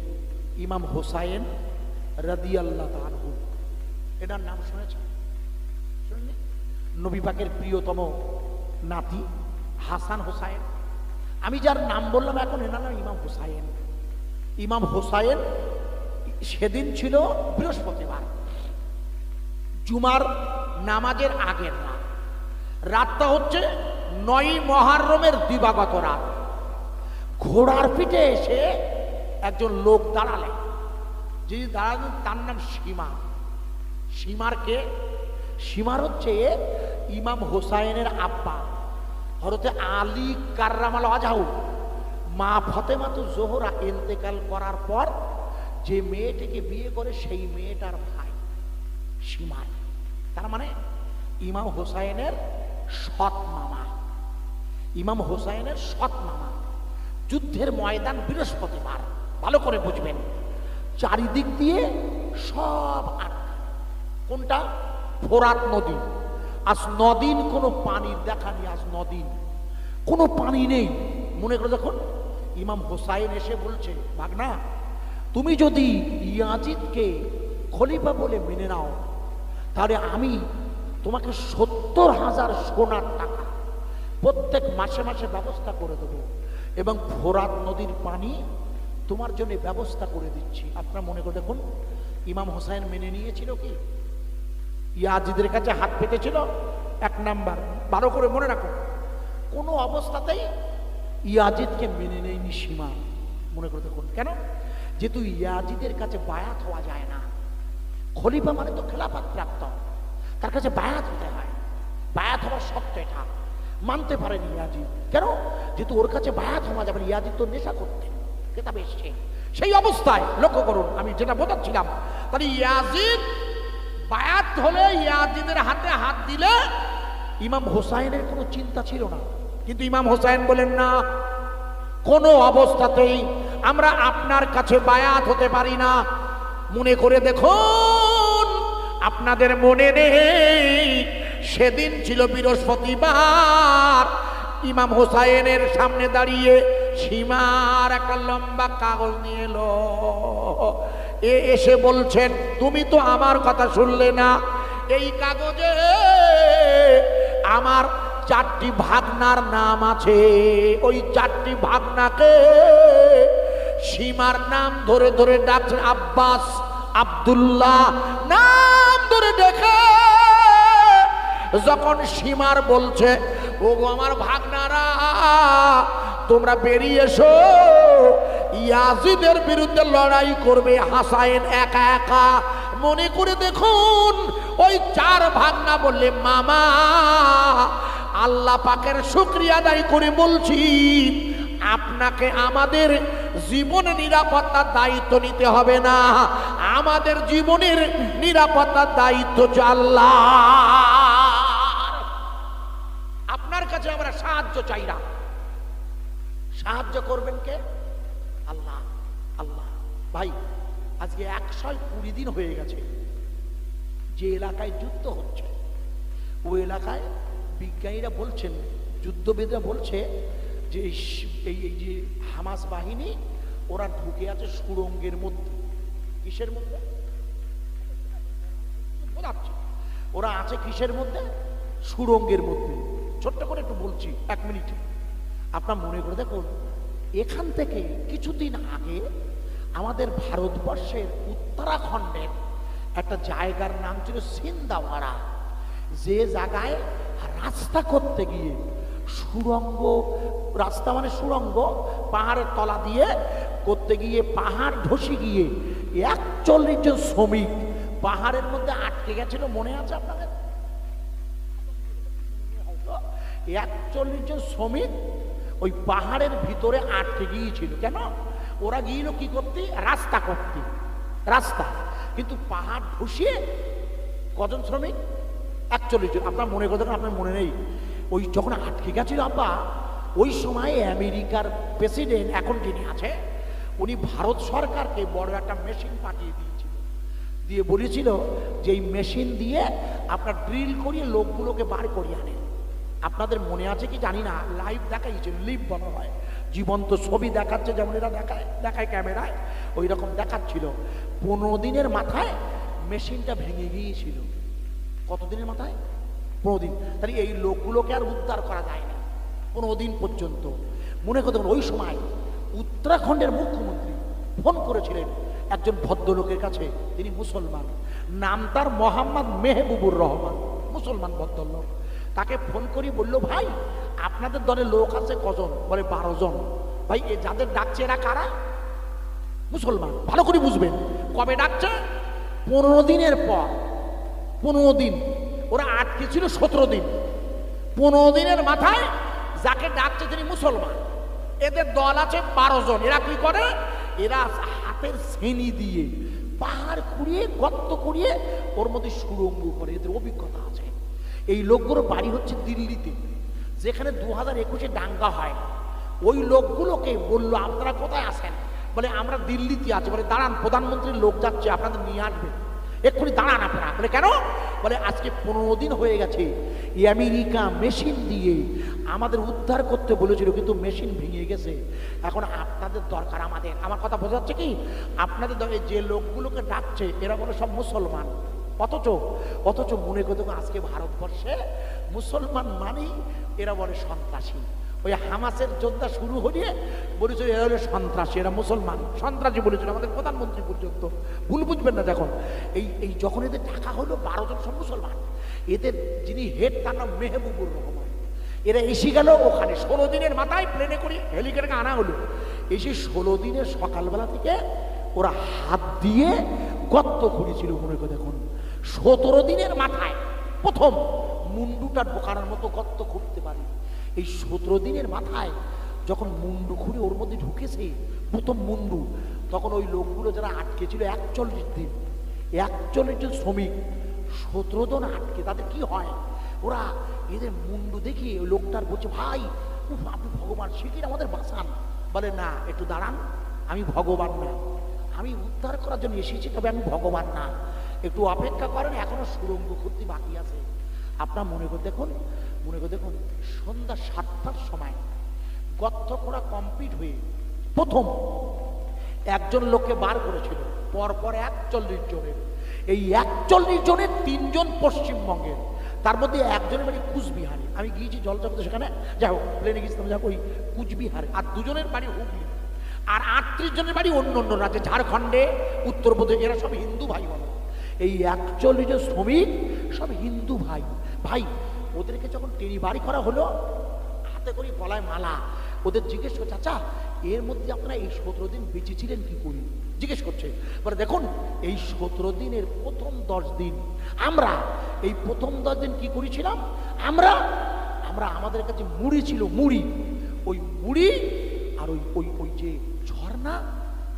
A: ইমাম হোসাইন রাদিয়াল্লাহু তাআলা আনহু। এনার নাম শুনেছেন? শুননি? নবী পাকের প্রিয়তম নাতি হাসান হোসাইন। আমি যার নাম বললাম এখন, এনার নাম ইমাম হোসাইন। ইমাম হোসাইন সেদিন ছিল বৃহস্পতিবার, জুমার নামাজের আগের রাত। রাতটা হচ্ছে 9 মুহররমের দিবাগত রাত। ঘোড়ার পিঠে এসে একজন লোক দাঁড়ালেন, যিনি দাঁড়ালেন তার নাম সীমা। সীমার কে? সীমার হচ্ছে ইমাম হোসাইনের আব্বা হযরতে আলী কাররামাল ওয়াজহু, মা ফাতেমাতু জোহরা ইন্তেকাল করার পর যে মেয়েটিকে বিয়ে করে সেই মেয়েটার ভাই সীমার। তার মানে ইমাম হোসাইনের সৎ মামা, ইমাম হোসাইনের সৎ মামা। যুদ্ধের ময়দান বৃহস্পতিবার, ভালো করে বুঝবেন। চারিদিক দিয়ে সব আটকা। কোনটা? ফোরাত নদী। আজ নদিন কোনো পানির দেখা নেই, আজ নদিন কোনো পানি নেই। মনে করে যখন ইমাম হোসাইন এসে বলছে, ভাগনা তুমি যদি ইয়াজিদকে খলিফা বলে মেনে নাও তাহলে আমি তোমাকে 70,000 সোনার টাকা প্রত্যেক মাসে মাসে ব্যবস্থা করে দেবো এবং ফোরাত নদীর পানি তোমার জন্য ব্যবস্থা করে দিচ্ছি। আপনার মনে করে দেখুন, ইমাম হোসাইন মেনে নিয়েছিল কি? ইয়াজিদের কাছে হাত পেতেছিল? এক নাম্বার, ভালো করে মনে রাখুন, কোনো অবস্থাতেই ইয়াজিদকে মেনে নেয়নি সীমা। মনে করে দেখুন কেন? যেহেতু ইয়াজিদের কাছে বায়াত হওয়া যায় না। খলিফা মানে তো খেলাফত প্রাপ্ত, তার কাছে বায়াত হতে হয়। বায়াত হওয়ার শর্ত এটা, মানতে পারেনি ইয়াজিদ। কেন? যেহেতু ওর কাছে বায়াত হওয়া যাবে। ইয়াজিদ তো নেশা করতেন, কেতাবে এসছে। সেই অবস্থায় লক্ষ্য করুন, আমি যেটা বোঝাচ্ছিলাম, তাহলে ইয়াজিদ বায়াত হলে, ইয়াজিদের হাতে হাত দিলে ইমাম হোসাইনের কোনো চিন্তা ছিল না। কিন্তু ইমাম হোসাইন বলেন না, কোনো অবস্থাতেই আমরা আপনার কাছে বায়াত হতে পারি না। মনে করে দেখুন, আপনাদের মনে নেই সেদিন ছিল বৃহস্পতিবার, ইমাম হোসাইনের সামনে দাঁড়িয়ে সীমার একটা লম্বা কাগজ নিয়ে এলো। এসে বলছেন, তুমি তো আমার কথা শুনলে না, এই কাগজে আমার 4টি ভাগনার নাম আছে। ওই 4টি ভাগনাকে সীমার নাম ধরে ধরে ডাকছেন। আব্বাস, আব্দুল্লাহ নাম ধরে ডেকে যখন সীমার বলছে, ওগো আমার ভাগনারা, তোমরা বেরিয়ে এসো, ইয়াজিদের বিরুদ্ধে লড়াই করবে হাসাইন একা একা। মনে করে দেখুন, ওই 4 ভাগনা বললে, মামা আল্লাহ পাকের শুকরিয়া আদায় করে বলছি, আপনাকে আমাদের জীবনের নিরাপত্তার দায়িত্ব নিতে হবে না, আমাদের জীবনের নিরাপত্তার দায়িত্ব আল্লাহ। আপনার কাছে আমরা সাহায্য চাই না। সাহায্য করবেন কে? আল্লাহ। আল্লাহ। ভাই, আজকে 120 দিন হয়ে গেছে যে এলাকায় যুদ্ধ হচ্ছে, ওই এলাকায় বিজ্ঞানীরা বলছেন, যুদ্ধবিদরা বলছে যে এই যে হামাস বাহিনী ওরা ঢুকে আছে সুড়ঙ্গের মধ্যে। কিসের মধ্যে? ওরা আছে কিসের মধ্যে? সুড়ঙ্গের মধ্যে। ছোট্ট করে একটু বলছি, 1 মিনিট। আপনার মনে করে দেখুন, এখান থেকে কিছুদিন আগে আমাদের ভারতবর্ষের উত্তরাখণ্ডের একটা জায়গার নাম ছিল সিন্দাওয়ারা, যে জায়গায় রাস্তা করতে গিয়ে সুড়ঙ্গ, রাস্তা মানে সুড়ঙ্গ, পাহাড়ের তলা দিয়ে করতে গিয়ে পাহাড় ধসে গিয়ে 41 জন শ্রমিক পাহাড়ের মধ্যে আটকে গেছিল। মনে আছে আপনাদের? 41 জন শ্রমিক ওই পাহাড়ের ভিতরে আটকে গিয়েছিল। কেন? ওরা গিয়েছিল কি করতে? রাস্তা করতে, রাস্তা। কিন্তু পাহাড় ধসিয়ে কজন শ্রমিক? 41 জন। আপনার মনে করতে, আপনার মনে নেই? ওই যখন আটকে গেছিল আব্বা, ওই সময় আমেরিকার প্রেসিডেন্ট এখন যিনি আছে, উনি ভারত সরকারকে বড় একটা মেশিন পাঠিয়ে দিয়েছিল, দিয়ে বলেছিল যে এই মেশিন দিয়ে আপনার ড্রিল করিয়ে লোকগুলোকে বার করিয়ে আনেন। আপনাদের মনে আছে কি জানি না, লাইভ দেখাইছে, লিভ বলা হয়, জীবন্ত ছবি দেখাচ্ছে, যেমন এরা দেখায় ক্যামেরায়, ওই রকম দেখাচ্ছিল। 15 দিনের মাথায় মেশিনটা ভেঙে গিয়েছিল। কতদিনের মাথায়? 15 দিন। তাহলে এই লোকগুলোকে আর উদ্ধার করা যায় না 15 দিন পর্যন্ত। মনে করতে ওই সময় উত্তরাখণ্ডের মুখ্যমন্ত্রী ফোন করেছিলেন একজন ভদ্রলোকের কাছে, তিনি মুসলমান, নাম তার মোহাম্মদ মেহবুবুর রহমান, মুসলমান ভদ্রলোক। তাকে ফোন করি বলল, ভাই আপনাদের দলে লোক আছে কজন? বলে 12 জন। ভাই এ যাদের ডাকছে এরা কারা? মুসলমান। ভালো করে বুঝবেন। কবে ডাকছে? 15 দিনের পর। 15 দিন ওরা আটকে ছিল 17 দিন। 15 দিনের মাথায় যাকে ডাকছে তিনি মুসলমান। এদের দল আছে 12 জন। এরা কি করে? এরা হাতের ছেনি দিয়ে পাহাড় খুঁড়িয়ে গর্ত করিয়ে ওর মধ্যে সুড়ঙ্গ করে। এদের অভিজ্ঞতা আছে। এই লোকগুলো বাড়ি হচ্ছে দিল্লিতে, যেখানে 2021-এ দাঙ্গা হয়। ওই লোকগুলোকে বললো আপনারা কোথায় আছেন? বলে আমরা দিল্লিতে আছি। বলে দাঁড়ান, প্রধানমন্ত্রীর লোক যাচ্ছে, আপনাদের নিয়ে আসবে, এক্ষুনি দাঁড়ান আপনারা। বলে কেন? বলে আজকে 15 দিন হয়ে গেছে, আমেরিকা মেশিন দিয়ে আমাদের উদ্ধার করতে বলেছিল, কিন্তু মেশিন ভেঙে গেছে। এখন আপনাদের দরকার আমাদের। আমার কথা বোঝা যাচ্ছে কি? আপনাদের যে লোকগুলোকে ডাকছে এরা বলে সব মুসলমান, অথচ মনে করতে আজকে ভারতবর্ষে মুসলমান মানেই এরা বলে সন্ত্রাসী। ওই হামাসের যোদ্ধা শুরু হয়ে বলেছিল এরা হলো সন্ত্রাসী, এরা মুসলমান, সন্ত্রাসী বলেছিল আমাদের প্রধানমন্ত্রী পর্যন্ত। ভুল বুঝবেন না। দেখুন এই যখন এদের ডাকা হলো 12 জন সব মুসলমান, এদের যিনি হেড তার নাম মেহবুবুর রহমান। এরা এসে গেল ওখানে 16 দিনের মাথায় প্লেনে করে হেলিকপ্টারে আনা হলো। এসে 16 দিনের সকালবেলা থেকে ওরা হাত দিয়ে গর্ত করেছিল। মনে করে দেখুন 17 দিনের মাথায় প্রথম মুন্ডুটা ঢোকানোর মতো গর্ত খুঁড়তে পারে। এই 17 দিনের মাথায় যখন মুন্ডু খুঁড়ে ওর মধ্যে ঢুকেছে প্রথম মুন্ডু, তখন ওই লোকগুলো যারা আটকে ছিল 41 দিন, 41 জন শ্রমিক 17 জন আটকে, তাদের কি হয়? ওরা এদের মুন্ডু দেখি ওই লোকটার বলছে ভাই আপনি ভগবান, শিখির আমাদের বাঁচান। বলে না, একটু দাঁড়ান, আমি ভগবান না, আমি উদ্ধার করার জন্য এসেছি, তবে আমি ভগবান না, একটু অপেক্ষা করেন, এখনো সুড়ঙ্গ করতে বাকি আছে। আপনার মনে করে দেখুন সন্ধ্যা 7টার সময় গর্ত করা কমপ্লিট হয়ে প্রথম একজন লোককে বার করেছিল, পরপর 41 জনের। এই 41 জনের 3 জন পশ্চিমবঙ্গের, তার মধ্যে একজনের বাড়ি কুচবিহারে। আমি গিয়েছি জলচক্র, সেখানে যাই হোক প্লেনে গিয়েছিলাম, যাই ওই কুচবিহারে। আর 2 জনের বাড়ি হুগলি। আর 38 জনের বাড়ি অন্য অন্য রাজ্যে, ঝাড়খণ্ডে, উত্তরপ্রদেশ। এরা সব হিন্দু ভাই বলে। এই 41 জন শ্রমিক সব হিন্দু ভাই। ওদেরকে যখন টেনে বাড়ি করা হলো, হাতে করে গলায় মালা, ওদের জিজ্ঞেস করছে আচ্ছা এর মধ্যে আপনারা এই 17 দিন বেঁচেছিলেন কি করি? জিজ্ঞেস করছে। বলে দেখুন এই 17 দিনের প্রথম 10 দিন আমরা এই প্রথম 10 দিন কি করেছিলাম? আমরা আমাদের কাছে মুড়ি ছিল, মুড়ি, ওই মুড়ি আর ওই যে ঝর্ণা,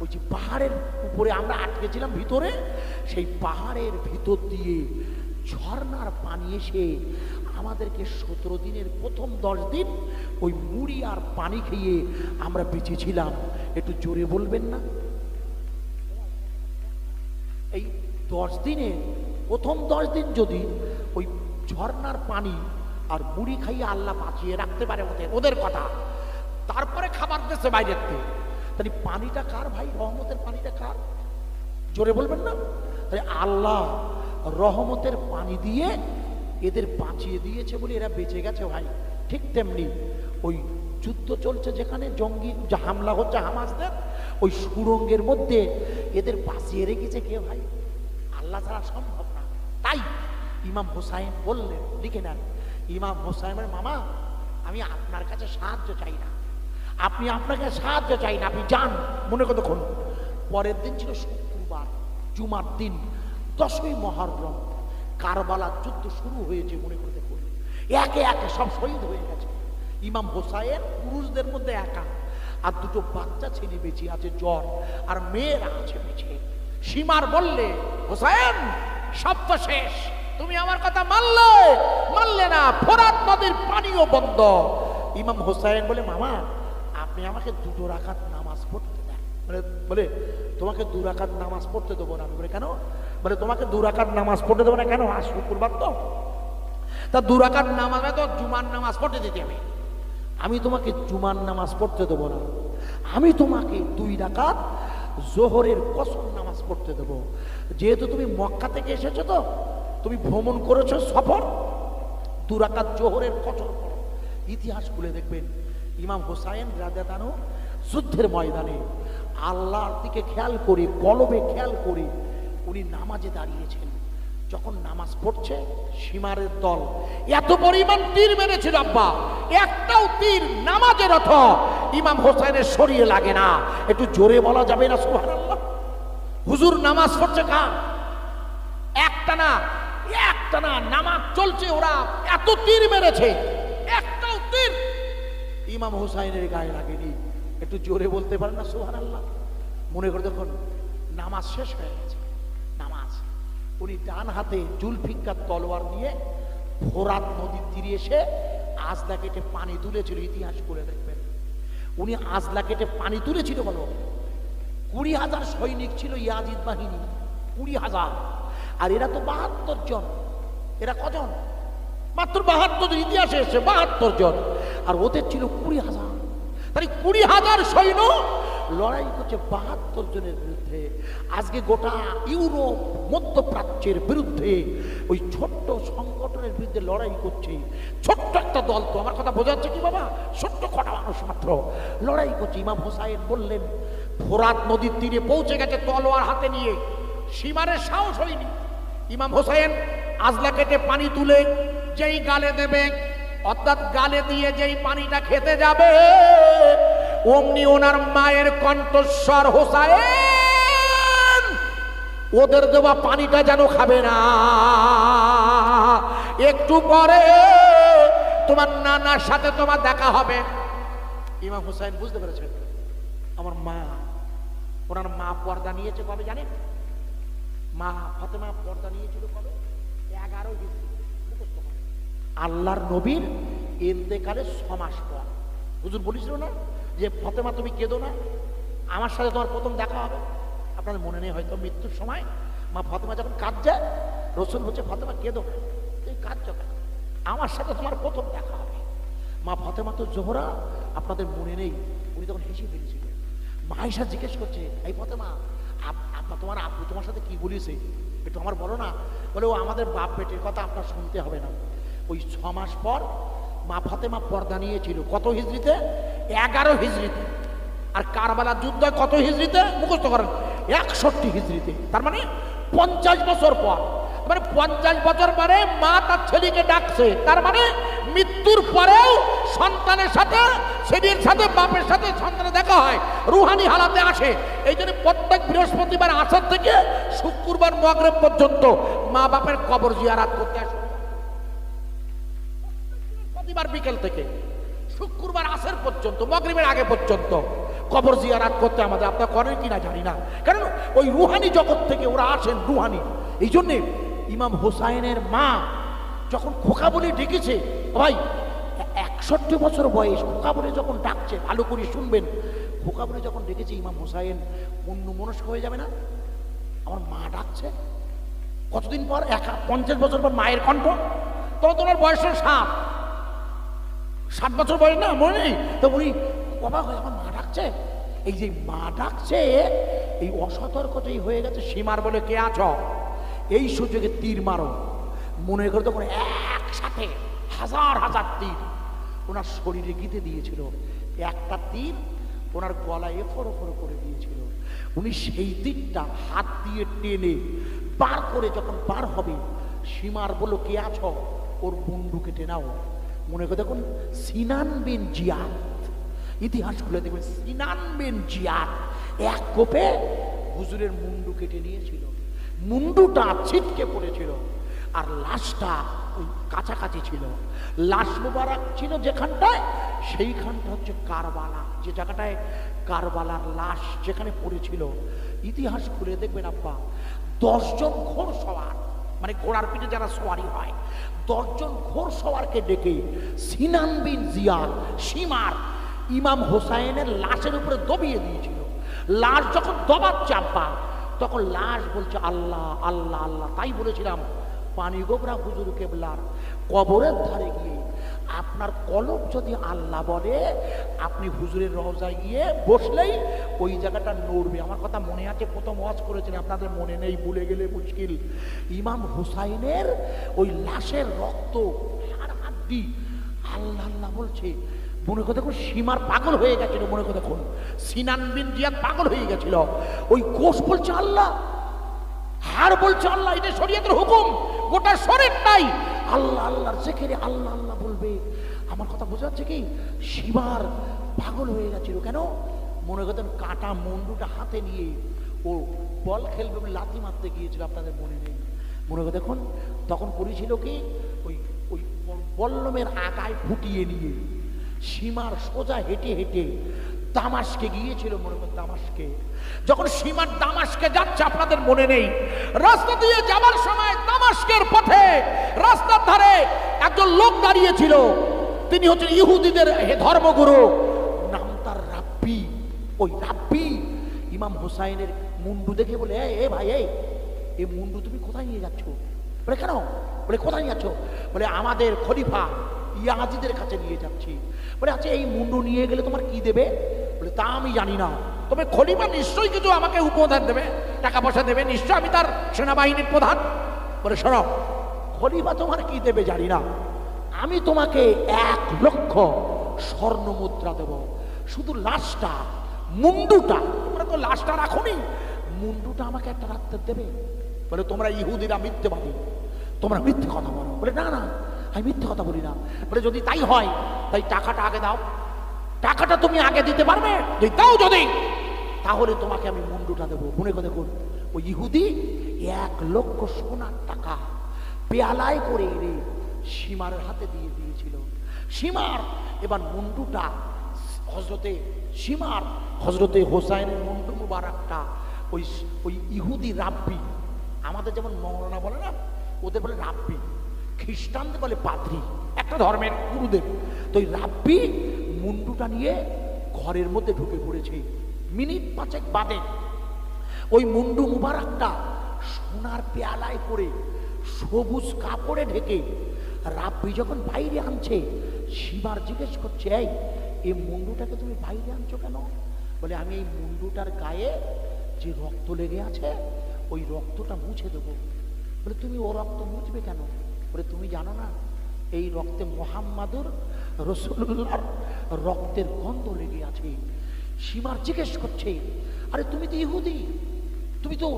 A: ওই যে পাহাড়ের উপরে আমরা আটকেছিলাম ভিতরে, সেই পাহাড়ের ভিতর দিয়ে ঝর্ণার পানি এসে আমাদেরকে 17 দিনের প্রথম 10 দিন ওই মুড়ি আর পানি খেয়ে আমরা বেঁচেছিলাম। একটু জোরে বলবেন না? এই 10 দিনের প্রথম 10 দিন যদি ওই ঝর্ণার পানি আর মুড়ি খাইয়ে আল্লাহ বাঁচিয়ে রাখতে পারে ওদের কথা, তারপরে খাবার দিয়েছে বাইরের থেকে, তাহলে পানিটা কার ভাই? রহমতের পানিটা কার? জোরে বলবেন না? তাহলে আল্লাহ রহমতের পানি দিয়ে এদের বাঁচিয়ে দিয়েছে বলে এরা বেঁচে গেছে ভাই। ঠিক তেমনি ওই যুদ্ধ চলছে যেখানে, জঙ্গি হামলা হচ্ছে হামাসদের, ওই সুড়ঙ্গের মধ্যে এদের বাঁচিয়ে রেখেছে কে ভাই? আল্লাহ ছাড়া সম্ভব না। তাই ইমাম হোসাইন বললেন, লিখে নেন, ইমাম হোসাইনের মামা আমি আপনার কাছে সাহায্য চাই না, আপনাকে সাহায্য চাই না, আপনি যান। মনে কতক্ষণ পরের দিন ছিল শুক্রবার, জুমার দিন, 10ই মহররম। কারবালার যুদ্ধ শুরু হয়েছে। মনে করে দেখুন একে একে সব শহীদ হয়ে গেছে। ইমাম হোসাইন পুরুষদের মধ্যে একা, আর 2টো বাচ্চা ছেলে বেঁচে আছে, জ্বর, আর মেয়েরা আছে বেঁচে। সীমার বললে হোসাইন সব তো শেষ, তুমি আমার কথা মানলে না, ফোরাত নদীর পানিও বন্ধ। ইমাম হোসাইন বলে মামা আপনি আমাকে 2 রাকাত নামাজ পড়তে দেন। বলে তোমাকে 2 রাকাত নামাজ পড়তে দেবো না। আমি বলে কেন? বলে তোমাকে 2 রাকাত নামাজ পড়তে দেবো না কেন? আজ শুক্রবার তো, তা 2 রাকাত নামাজ তো জুমার নামাজ পড়তে দিতে হবে। আমি তোমাকে জুমার নামাজ পড়তে দেবো না, আমি তোমাকে 2 রাকাত জোহরের কসর নামাজ পড়তে দেবো। যেহেতু তুমি মক্কা থেকে এসেছো, তো তুমি ভ্রমণ করেছো, সফর, 2 রাকাত জোহরের কসর পড়ো। ইতিহাস খুলে দেখবেন ইমাম হোসাইন রাদিয়াল্লাহু আনহু যুদ্ধের ময়দানে আল্লাহর দিকে খেয়াল করে, কলবে খেয়াল করে উনি নামাজে দাঁড়িয়েছেন। যখন নামাজ পড়ছে, সীমারের দল এত পরিমাণ তীর মেরেছিল আব্বা, একটাও তীর নামাজের অর্থ ইমাম হোসাইনের শরীরে লাগে না। একটু জোরে বলা যাবে না সুবহানাল্লাহ? হুজুর নামাজ পড়ছে কার? একটা না, একটানা নামাজ চলছে, ওরা এত তীর মেরেছে, একটাও তীর ইমাম হোসাইনের গায়ে লাগেনি। একটু জোরে বলতে পারেন না সুবহানাল্লাহ? মনে করে দেখুন নামাজ শেষ হয়ে গেছে, নামাজ, উনি ডান হাতে জুলফিকার তলোয়ার নিয়ে ফোরাত নদীর তীরে এসে আজলা কেটে পানি তুলেছিল। ইতিহাস করে দেখবেন, উনি আজলা কেটে পানি তুলেছিল। বলো 20,000 সৈনিক ছিল ইয়াজিদ বাহিনী, 20,000, আর এরা তো 72 জন। এরা কজন? মাত্র 72 জন, ইতিহাসে এসে 72 জন, আর ওদের ছিল 20,000। তাই 20,000 সৈন্য লড়াই করছে 72 জনের বিরুদ্ধে। আজকে গোটা ইউরোপ মধ্যপ্রাচ্যের বিরুদ্ধে ওই ছোট্ট সংগঠনের বিরুদ্ধে লড়াই করছে। ছোট্ট একটা দল, তো আমার কথা বোঝাচ্ছে কি বাবা? ছোট্ট কটা মানুষ মাত্র লড়াই করছে। ইমাম হোসাইন বললেন, ফোরাত নদীর তীরে পৌঁছে গেছে তলোয়ার হাতে নিয়ে, সীমারের সাহস হয়নি। ইমাম হোসাইন আজলা কেটে পানি তুলে যেই গালে দেবে, অর্থাৎ গালে দিয়ে যেই পানিটা খেতে যাবে, অমনি ওনার মায়ের কণ্ঠস্বর, হোসাইন ওদের দেওয়া পানিটা যেন খাবে না, একটু পরে তোমার নানার সাথে তোমার দেখা হবে। ইমাম হোসাইন বুঝতে পেরেছেন আমার মা, ওনার মা পর্দা নিয়েছে কবে জানেন? মা ফাতেমা পর্দা নিয়েছিল কবে? 11 হিজরি। আল্লাহর নবীর ইন্তেকালের 6 মাস পর। হুজুর বলেছিল না যে ফাতেমা তুমি কেঁদো না, আমার সাথে তোমার প্রথম দেখা হবে। আপনাদের মনে নেই হয়তো, মৃত্যুর সময় মা ফাতেমা যখন কাঁদছে, রসুল বলছে ফাতেমা কেঁদো না, তুমি কাঁদছো কেন, আমার সাথে তোমার প্রথম দেখা হবে। মা ফাতেমা তো জোহরা, আপনাদের মনে নেই, উনি তখন হেসে ফেলেছিলেন। মা আয়েশা জিজ্ঞেস করছে, এই ফাতেমা তোমার আব্বু তোমার সাথে কি বলেছে, একটু আমার বলো না। বলে ও আমাদের বাপ বেটির কথা আপনার শুনতে হবে না। ওই 6 মাস পর মা ফাতেমা পর্দা নিয়েছিল। কত হিজরিতে? 11 হিজরিতে। আর কারবালার যুদ্ধ কত হিজরিতে? মুখস্থ করেন, 61 হিজরিতে। তার মানে 50 বছর পর। মানে 50 বছর পরে মা তার ছেলেকে ডাকছে। তার মানে মৃত্যুর পরেও সন্তানের সাথে, ছেলের সাথে, বাপের সাথে সন্তানের দেখা হয়, রুহানি হালাতে আসে। এই জন্য প্রত্যেক বৃহস্পতিবার আসর থেকে শুক্রবার মাগরিব পর্যন্ত মা বাপের কবর জিয়ারাত করতে আসে। প্রতিবার বিকেল থেকে শুক্রবার আসর পর্যন্ত, মাগরিবের আগে পর্যন্ত কবর জিয়ারাত করতে আমাদের। আপনারা করেন কিনা জানি না, কারণ ওই রুহানি জগৎ থেকে ওরা আসেন, রুহানি। এই জন্যে ইমাম হোসাইনের মা যখন খোকা বলে ডেকেছে, ভাই 61 বছর বয়স, খোকা বলে যখন ডাকছে, ভালো করে শুনবেন, খোকা বলে যখন ডেকেছে, ইমাম হোসাইন অন্যমনস্ক হয়ে যাবে না? আমার মা ডাকছে, কতদিন পর, 50 বছর পর মায়ের কণ্ঠ। তখন তোমার বয়স 7 বছর বয়স না, মনে নেই তো? উনি অবাক হয়ে, আমার মা ডাকছে। এই যে মা ডাকছে, এই অসতর্ক যেই হয়ে গেছে, সীমার বলে কে আছো, এই সুযোগে তীর মারো। মনে করে তখন একসাথে হাজার হাজার তীর ওনার শরীরে গিতে দিয়েছিল। একটা তীর ওনার গলায় এফড়ো করে দিয়েছিল। উনি সেই তীরটা হাত দিয়ে টেনে বার করে যখন বার হবে, সীমার বলো কে আছো, ওর মুন্ডু কেটে নাও। মনে করে দেখুন সিনান বিন জিয়াদ, ইতিহাস খুলে দেখবেন, সিনান বিন জিয়াদ এক কোপে হুজুরের মুন্ডু কেটে নিয়েছিল। মুন্ডুটা ছিটকে পড়েছিল, আর লাশটা ওই কাছাকাছি ছিল। লাশ মোবারক ছিল যেখানটায়, সেইখানটা হচ্ছে কারবালা, যে জায়গাটায় কারবালার লাশ যেখানে পড়েছিল। ইতিহাস খুলে দেখবেন আব্বা, 10 জন ঘোড় সওয়ার, মানে ঘোড়ার পিঠে যারা সোয়ারি হয়, 10 জন ঘোড় সওয়ারকে ডেকে সিনান বিন জিয়াদ, সীমার ইমাম হোসাইনের লাশের উপরে দবিয়ে দিয়েছিল। লাশ যখন দবাচ্ছে আব্বা, তখন লাশ বলছে আল্লাহ আল্লাহ আল্লাহ। তাই বলেছিলাম পানি গোবরা হুজুর কেবলার কবরের ধারে গিয়ে আপনার কলব যদি আল্লাহ বলে, আপনি হুজুরের রওজায় গিয়ে বসলেই ওই জায়গাটা নড়বে। আমার কথা মনে আছে, প্রথম ওয়াজ করেছেন, আপনাদের মনে নেই, ভুলে গেলে মুশকিল। ইমাম হুসাইনের ওই লাশের রক্ত আর হাড্ডি আল্লাহ আল্লাহ বলছে। মনে করে দেখুন সীমার পাগল হয়ে গেছিল, মনে করে দেখুন সিনান বিন জিয়াদ পাগল হয়ে গেছিল। ওই কোষ বলছে আল্লাহ, হাড় বলছে আল্লাহ, এটা শরীয়তের হুকুম। গোটা শরীরটাই আল্লাহ আল্লাহর জিকিরে আল্লাহ আল্লাহ বলবে। আমার কথা বোঝা যাচ্ছে কি? সীমার পাগল হয়ে গেছিল। কেন? মনে করতেন কাটা মুন্ডুটা হাতে নিয়ে ও বল খেলবে, লাথি মারতে গিয়েছিল, আপনাদের মনে নেই? মনে করে দেখুন তখন করেছিল কি, ওই ওই বল্লমের আগায় ফুটিয়ে নিয়ে সীমার সোজা হেঁটে হেঁটে দামাস্কে গিয়েছিল। মনে করেন দামাস্কে, যখন সীমার দামাস্কে যাচ্ছে, আপনাদের মনে নেই, রাস্তা দিয়ে যাবার সময় দামাস্কের পথে রাস্তার ধারে একজন লোক দাঁড়িয়েছিল। তিনি হচ্ছেন ইহুদিদের ধর্মগুরু, নাম তার রাব্বি। ওই রাব্বি ইমাম হোসাইনের মুন্ডু দেখে বলে, এ ভাই, এই মুন্ডু তুমি কোথায় নিয়ে যাচ্ছ? বলে কেন? বলে কোথায় নিয়ে যাচ্ছ? বলে আমাদের খলিফা ইয়াজিদের কাছে নিয়ে যাচ্ছি। বলে আচ্ছা, এই মুন্ডু নিয়ে গেলে তোমার কি দেবে? বলে তা আমি জানি না, তবে খলিফা নিশ্চয়ই কিছু আমাকে উপহার দেবে, টাকা পয়সা দেবে নিশ্চয়, আমি তার সেনাবাহিনীর প্রধান। বলে শোনো, খলিফা তোমার কি দেবে জানি না, আমি তোমাকে 1 লক্ষ স্বর্ণ মুদ্রা দেব, শুধু লাশটা, মুন্ডুটা, তোমরা তো লাশটা রাখোনি, মুন্ডুটা আমাকে একটা রাখতে দেবে। বলে তোমরা ইহুদিরা মিথ্যেবাদী, তোমরা মিথ্যে কথা বলো। বলে না না, আমি মিথ্যে কথা বলি না। বলে যদি তাই হয়, তাই টাকাটা আগে দাও, টাকাটা তুমি আগে দিতে পারবে? যদি দাও, যদি, তাহলে তোমাকে আমি মুন্ডুটা দেবো। মনে করে দেখুন, ওই ইহুদি 1 লক্ষ সোনার টাকা পেয়ালায় করে এনে সীমার হাতে দিয়ে দিয়েছিল। সীমার এবার মুন্ডুটা হজরতে হোসাইনের মুন্ডু মুবারকটা ওই ইহুদি রাব্বি, আমাদের যেমন মৌলানা বলে না, ওদের বলে রাব্বি, খ্রিস্টানদের বলে পাদ্রী, একটা ধর্মের গুরুদেব। তো ওই রাব্বি মুন্ডুটা নিয়ে ঘরের মধ্যে ঢুকে পড়েছে। মিনিট 5 বাদে ওই মুন্ডু মুবারকটা সোনার পেয়ালায় করে সবুজ কাপড়ে ঢেকে রাব্বি যখন বাইরে আনছে, শিবার জিজ্ঞেস করছে, এই মুন্ডুটাকে তুমি বাইরে আনছো কেন? বলে আমি এই মুন্ডুটার গায়ে যে রক্ত লেগে আছে, ওই রক্তটা মুছে দেবো। বলে তুমি ও রক্ত মুছবে কেন? বলে তুমি জানো না, এই রক্তে মুহাম্মাদুর রাসূলুল্লাহর রক্তের গন্ধ লেগে আছে। সীমার জিজ্ঞেস করছে, আরে তুমি তো ইহুদি, তুই তো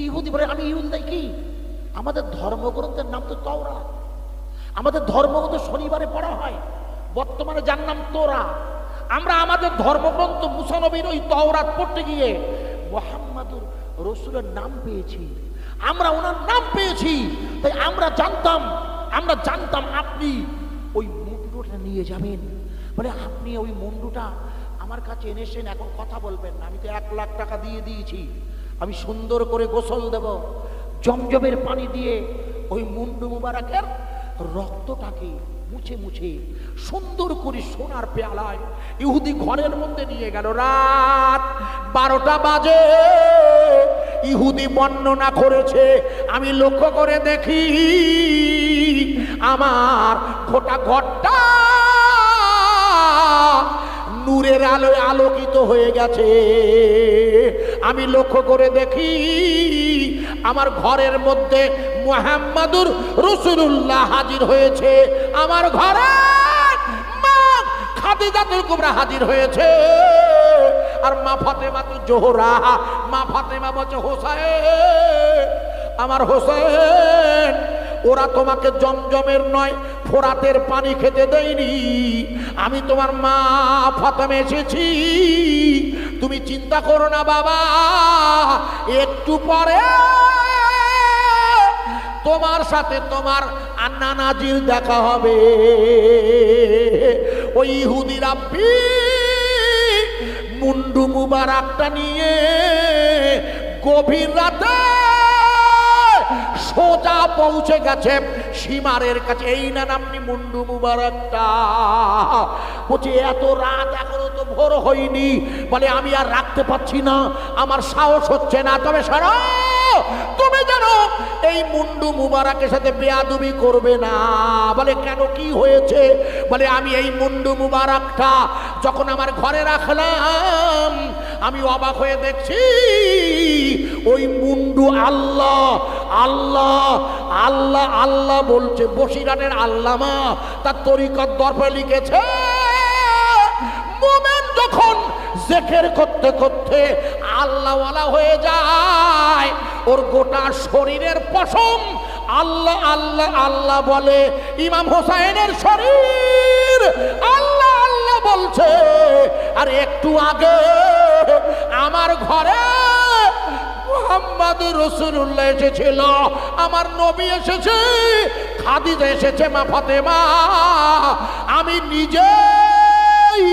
A: ইহুদি। বলে আমি ইহুদি তাই কি? আমাদের ধর্মগ্রন্থের নাম তো তাওরাত, আমাদের ধর্মগ্রন্থ শনিবারে পড়া হয়, বর্তমানে যার নাম তোরা। আমরা আমাদের ধর্মগ্রন্থ মুসা নবীর ওই তাওরাত পড়তে গিয়ে মুহাম্মাদুর রাসূলের নাম পেয়েছি, আমরা ওনার নাম পেয়েছি। তাই আমরা জানতাম আপনি ওই মুন্ডুটা নিয়ে যাবেন। বলে আপনি ওই মুন্ডুটা আমার কাছে এনেছেন, এখন কথা বলবেন না। আমি তো 1 লাখ টাকা দিয়ে দিয়েছি, আমি সুন্দর করে গোসল দেব, জমজমের পানি দিয়ে ওই মুন্ডু মুবারকের রক্তটাকে মুছে মুছে সুন্দর করে সোনার পেয়ালায় ইহুদি ঘরের মধ্যে নিয়ে গেল। রাত 12টা বাজে, ইহুদি বর্ণনা করেছে, আমি লক্ষ্য করে দেখি আমার গোটা ঘরটা নূরের আলোয় আলোকিত হয়ে গেছে। আমি লক্ষ্য করে দেখি আমার ঘরের মধ্যে মুহাম্মাদুর রাসূলুল্লাহ হাজির হয়েছে, আমার ঘরে মা খাদিজাতুল কুবরা হাজির হয়েছে, আর মা ফাতেমা তো জোহরা, মা ফাতেমা বলছে, হোসেন, আমার হোসেন, ওরা তোমাকে জমজমের নয় ফোরাতের পানি খেতে দেয়নি, আমি তোমার মা ফাতেমা এসেছি, তুমি চিন্তা করো না বাবা, একটু পরে তোমার সাথে তোমার আন্না নাজির দেখা হবে। ওই ইহুদি রাব্বি মুন্ডু মুবারকটা নিয়ে গভীর রাতে সোজা পৌঁছে গেছে সীমারের কাছে। এই না আপনি মুন্ডু মুবারকটা, বলছে এত রাত এখনো তো ভোর হয়নি। বলে আমি আর রাখতে পারছি না, আমার সাহস হচ্ছে না, তবে সারা তুমি জানো এই মুন্ডু মুবারকের সাথে বেয়াদবি করবে না। বলে কেন, কি হয়েছে? বলে আমি এই মুন্ডু মুবারকটা যখন আমার ঘরে রাখলাম, আমি অবাক হয়ে দেখছি ওই মুন্ডু আল্লাহ আল্লাহ আল্লাহ আল্লাহ বলছে। বসিরাটের আল্লামা তার তরিকত দর্পে লিখেছে, মুমিন যখন জিকির করতে করতে আল্লাহওয়ালা হয়ে যায়, ওর গোটা শরীরের পশম আল্লাহ আল্লাহ আল্লাহ বলে। ইমাম হোসেনের শরীর আল্লাহ আল্লাহ বলছে। আর একটু আগে আমার ঘরে মুহাম্মদ মুহাম্মাদুর রাসূলুল্লাহ এসেছিল, আমার নবী এসেছে, খাদিজা এসেছে, মা ফাতেমা। আমি নিজেই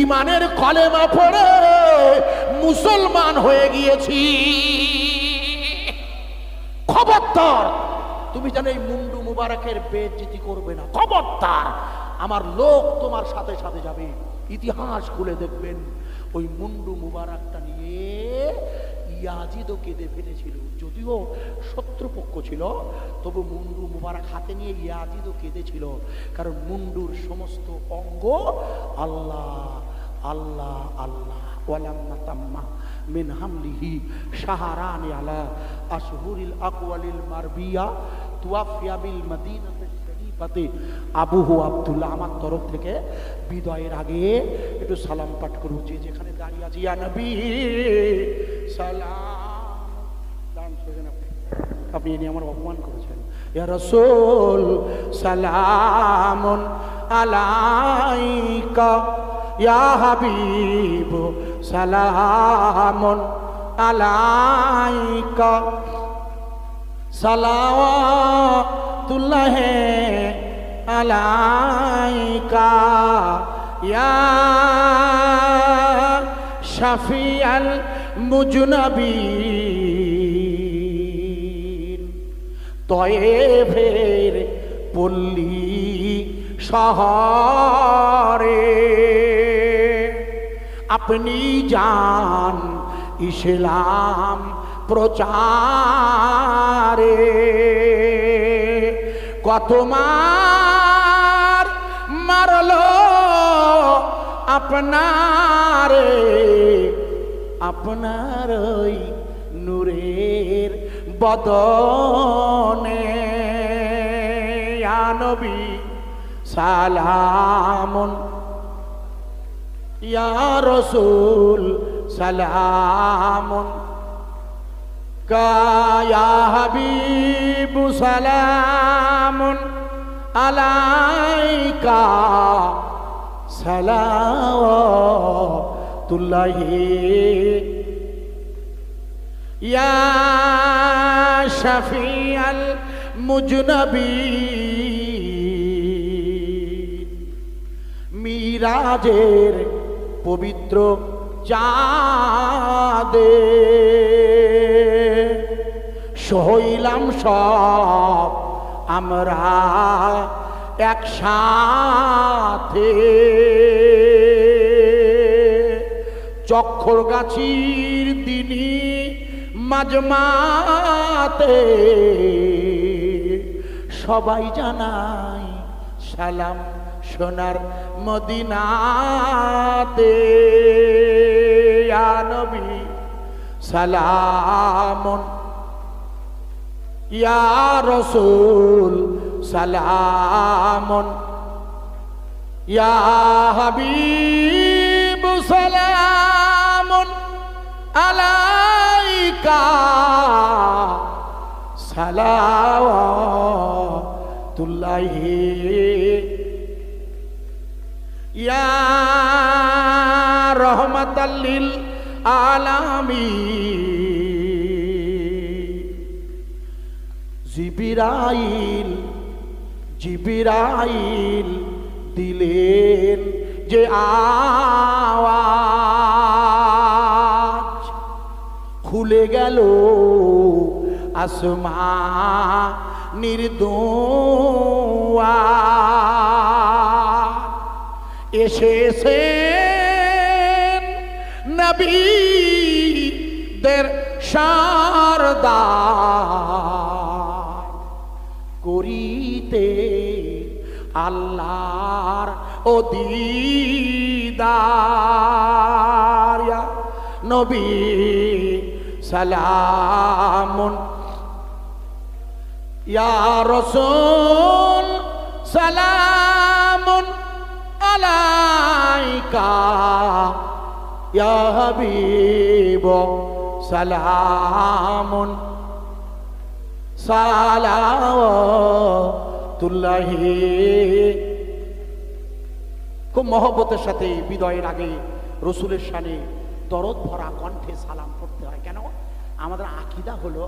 A: ঈমানের কলেমা পড়ে মুসলমান হয়ে গিয়েছি। খবরদার, তুমি জানো এই মুন্ডু মুবারকের বেইজ্জতি করবে না, খবরদার। আমার লোক তোমার সাথে সাথে যাবে, ইতিহাস খুলে দেখবেন ওই মুন্ডু মুবারকটা নিয়ে ইয়াজিদও কেঁদে ফেলেছিল। যদিও শত্রুপক্ষ ছিল, তবু মুন্ডু মুবারক হাতে নিয়ে ইয়াজিদও কেঁদেছিল, কারণ মুন্ডুর সমস্ত অঙ্গ আল্লাহ আল্লাহ আল্লাহ। ওয়ালাম্মা তাম্মা মিন হামলিহি শাহরানি আলা আশহুরিল আকওয়ালিল মারবিয়া তুওয়াফিয়া বিল মদিনাতি শরীফাতি আবুহু আব্দুল্লাহ। আমার তরফ থেকে বিদায়ের আগে একটু সালাম পাঠ করব, যে যেখানে দাঁড়িয়ে আছি। ইয়া নবী সালাম। দান করেন আপনি এনে আমার অপমান করেছেন। ইয়া রাসূল সালামুন আলাইকা, ইয়া হাবিব সালামুন আলাইকা, সালাওয়াতুল্লাহ আলাইকা, ইয়া শাফিআল মুজনাবিন। তয়েফের পল্লী শহরে আপনি যান ইসলাম প্রচারে। কত মার মারলো আপনারে, আপনার ওই নূরের বদনে। ইয়া নবী সালামুন, ইয়া রাসূল সালামুন, ইয়া হাবিব সালামুন আলাইকা, সালাওয়াতুল্লাহি, ইয়া শাফিআল মুজনাবিন। মিরাজের পবিত্র চাঁদে সইলাম সব আমরা একসাথে। চক্রগাছির দিনী মাজমাতে সবাই জানাই সালাম সোনার মদিনাতে। ইয়া নবী সালামুন, ইয়া রাসূল সালামুন, ইয়া হাবিব সালামুন আলাইকা, সালাওয়াতুল্লাহি, ইয়া রাহমাতাল লিল আলামিন। জিবরাইল জিবরাইল দিলেন যে আওয়াজ, খুলে গেল আসমানের দুয়ার। এসেছেন নবীদের সরদার, করিতে আল্লাহর ও দিদার। ইয়া নবী সালামুন, ইয়া রাসূল সালামুন আলাইকা, ইয়া হাবিব সালামুন সালাওয়াতুল্লাহি। খুব মহব্বতের সাথে বিদায়ের আগে রসুলের শানে দরদ ভরা কণ্ঠে সালাম পড়তে হয়। কেন? আমাদের আকীদা হলো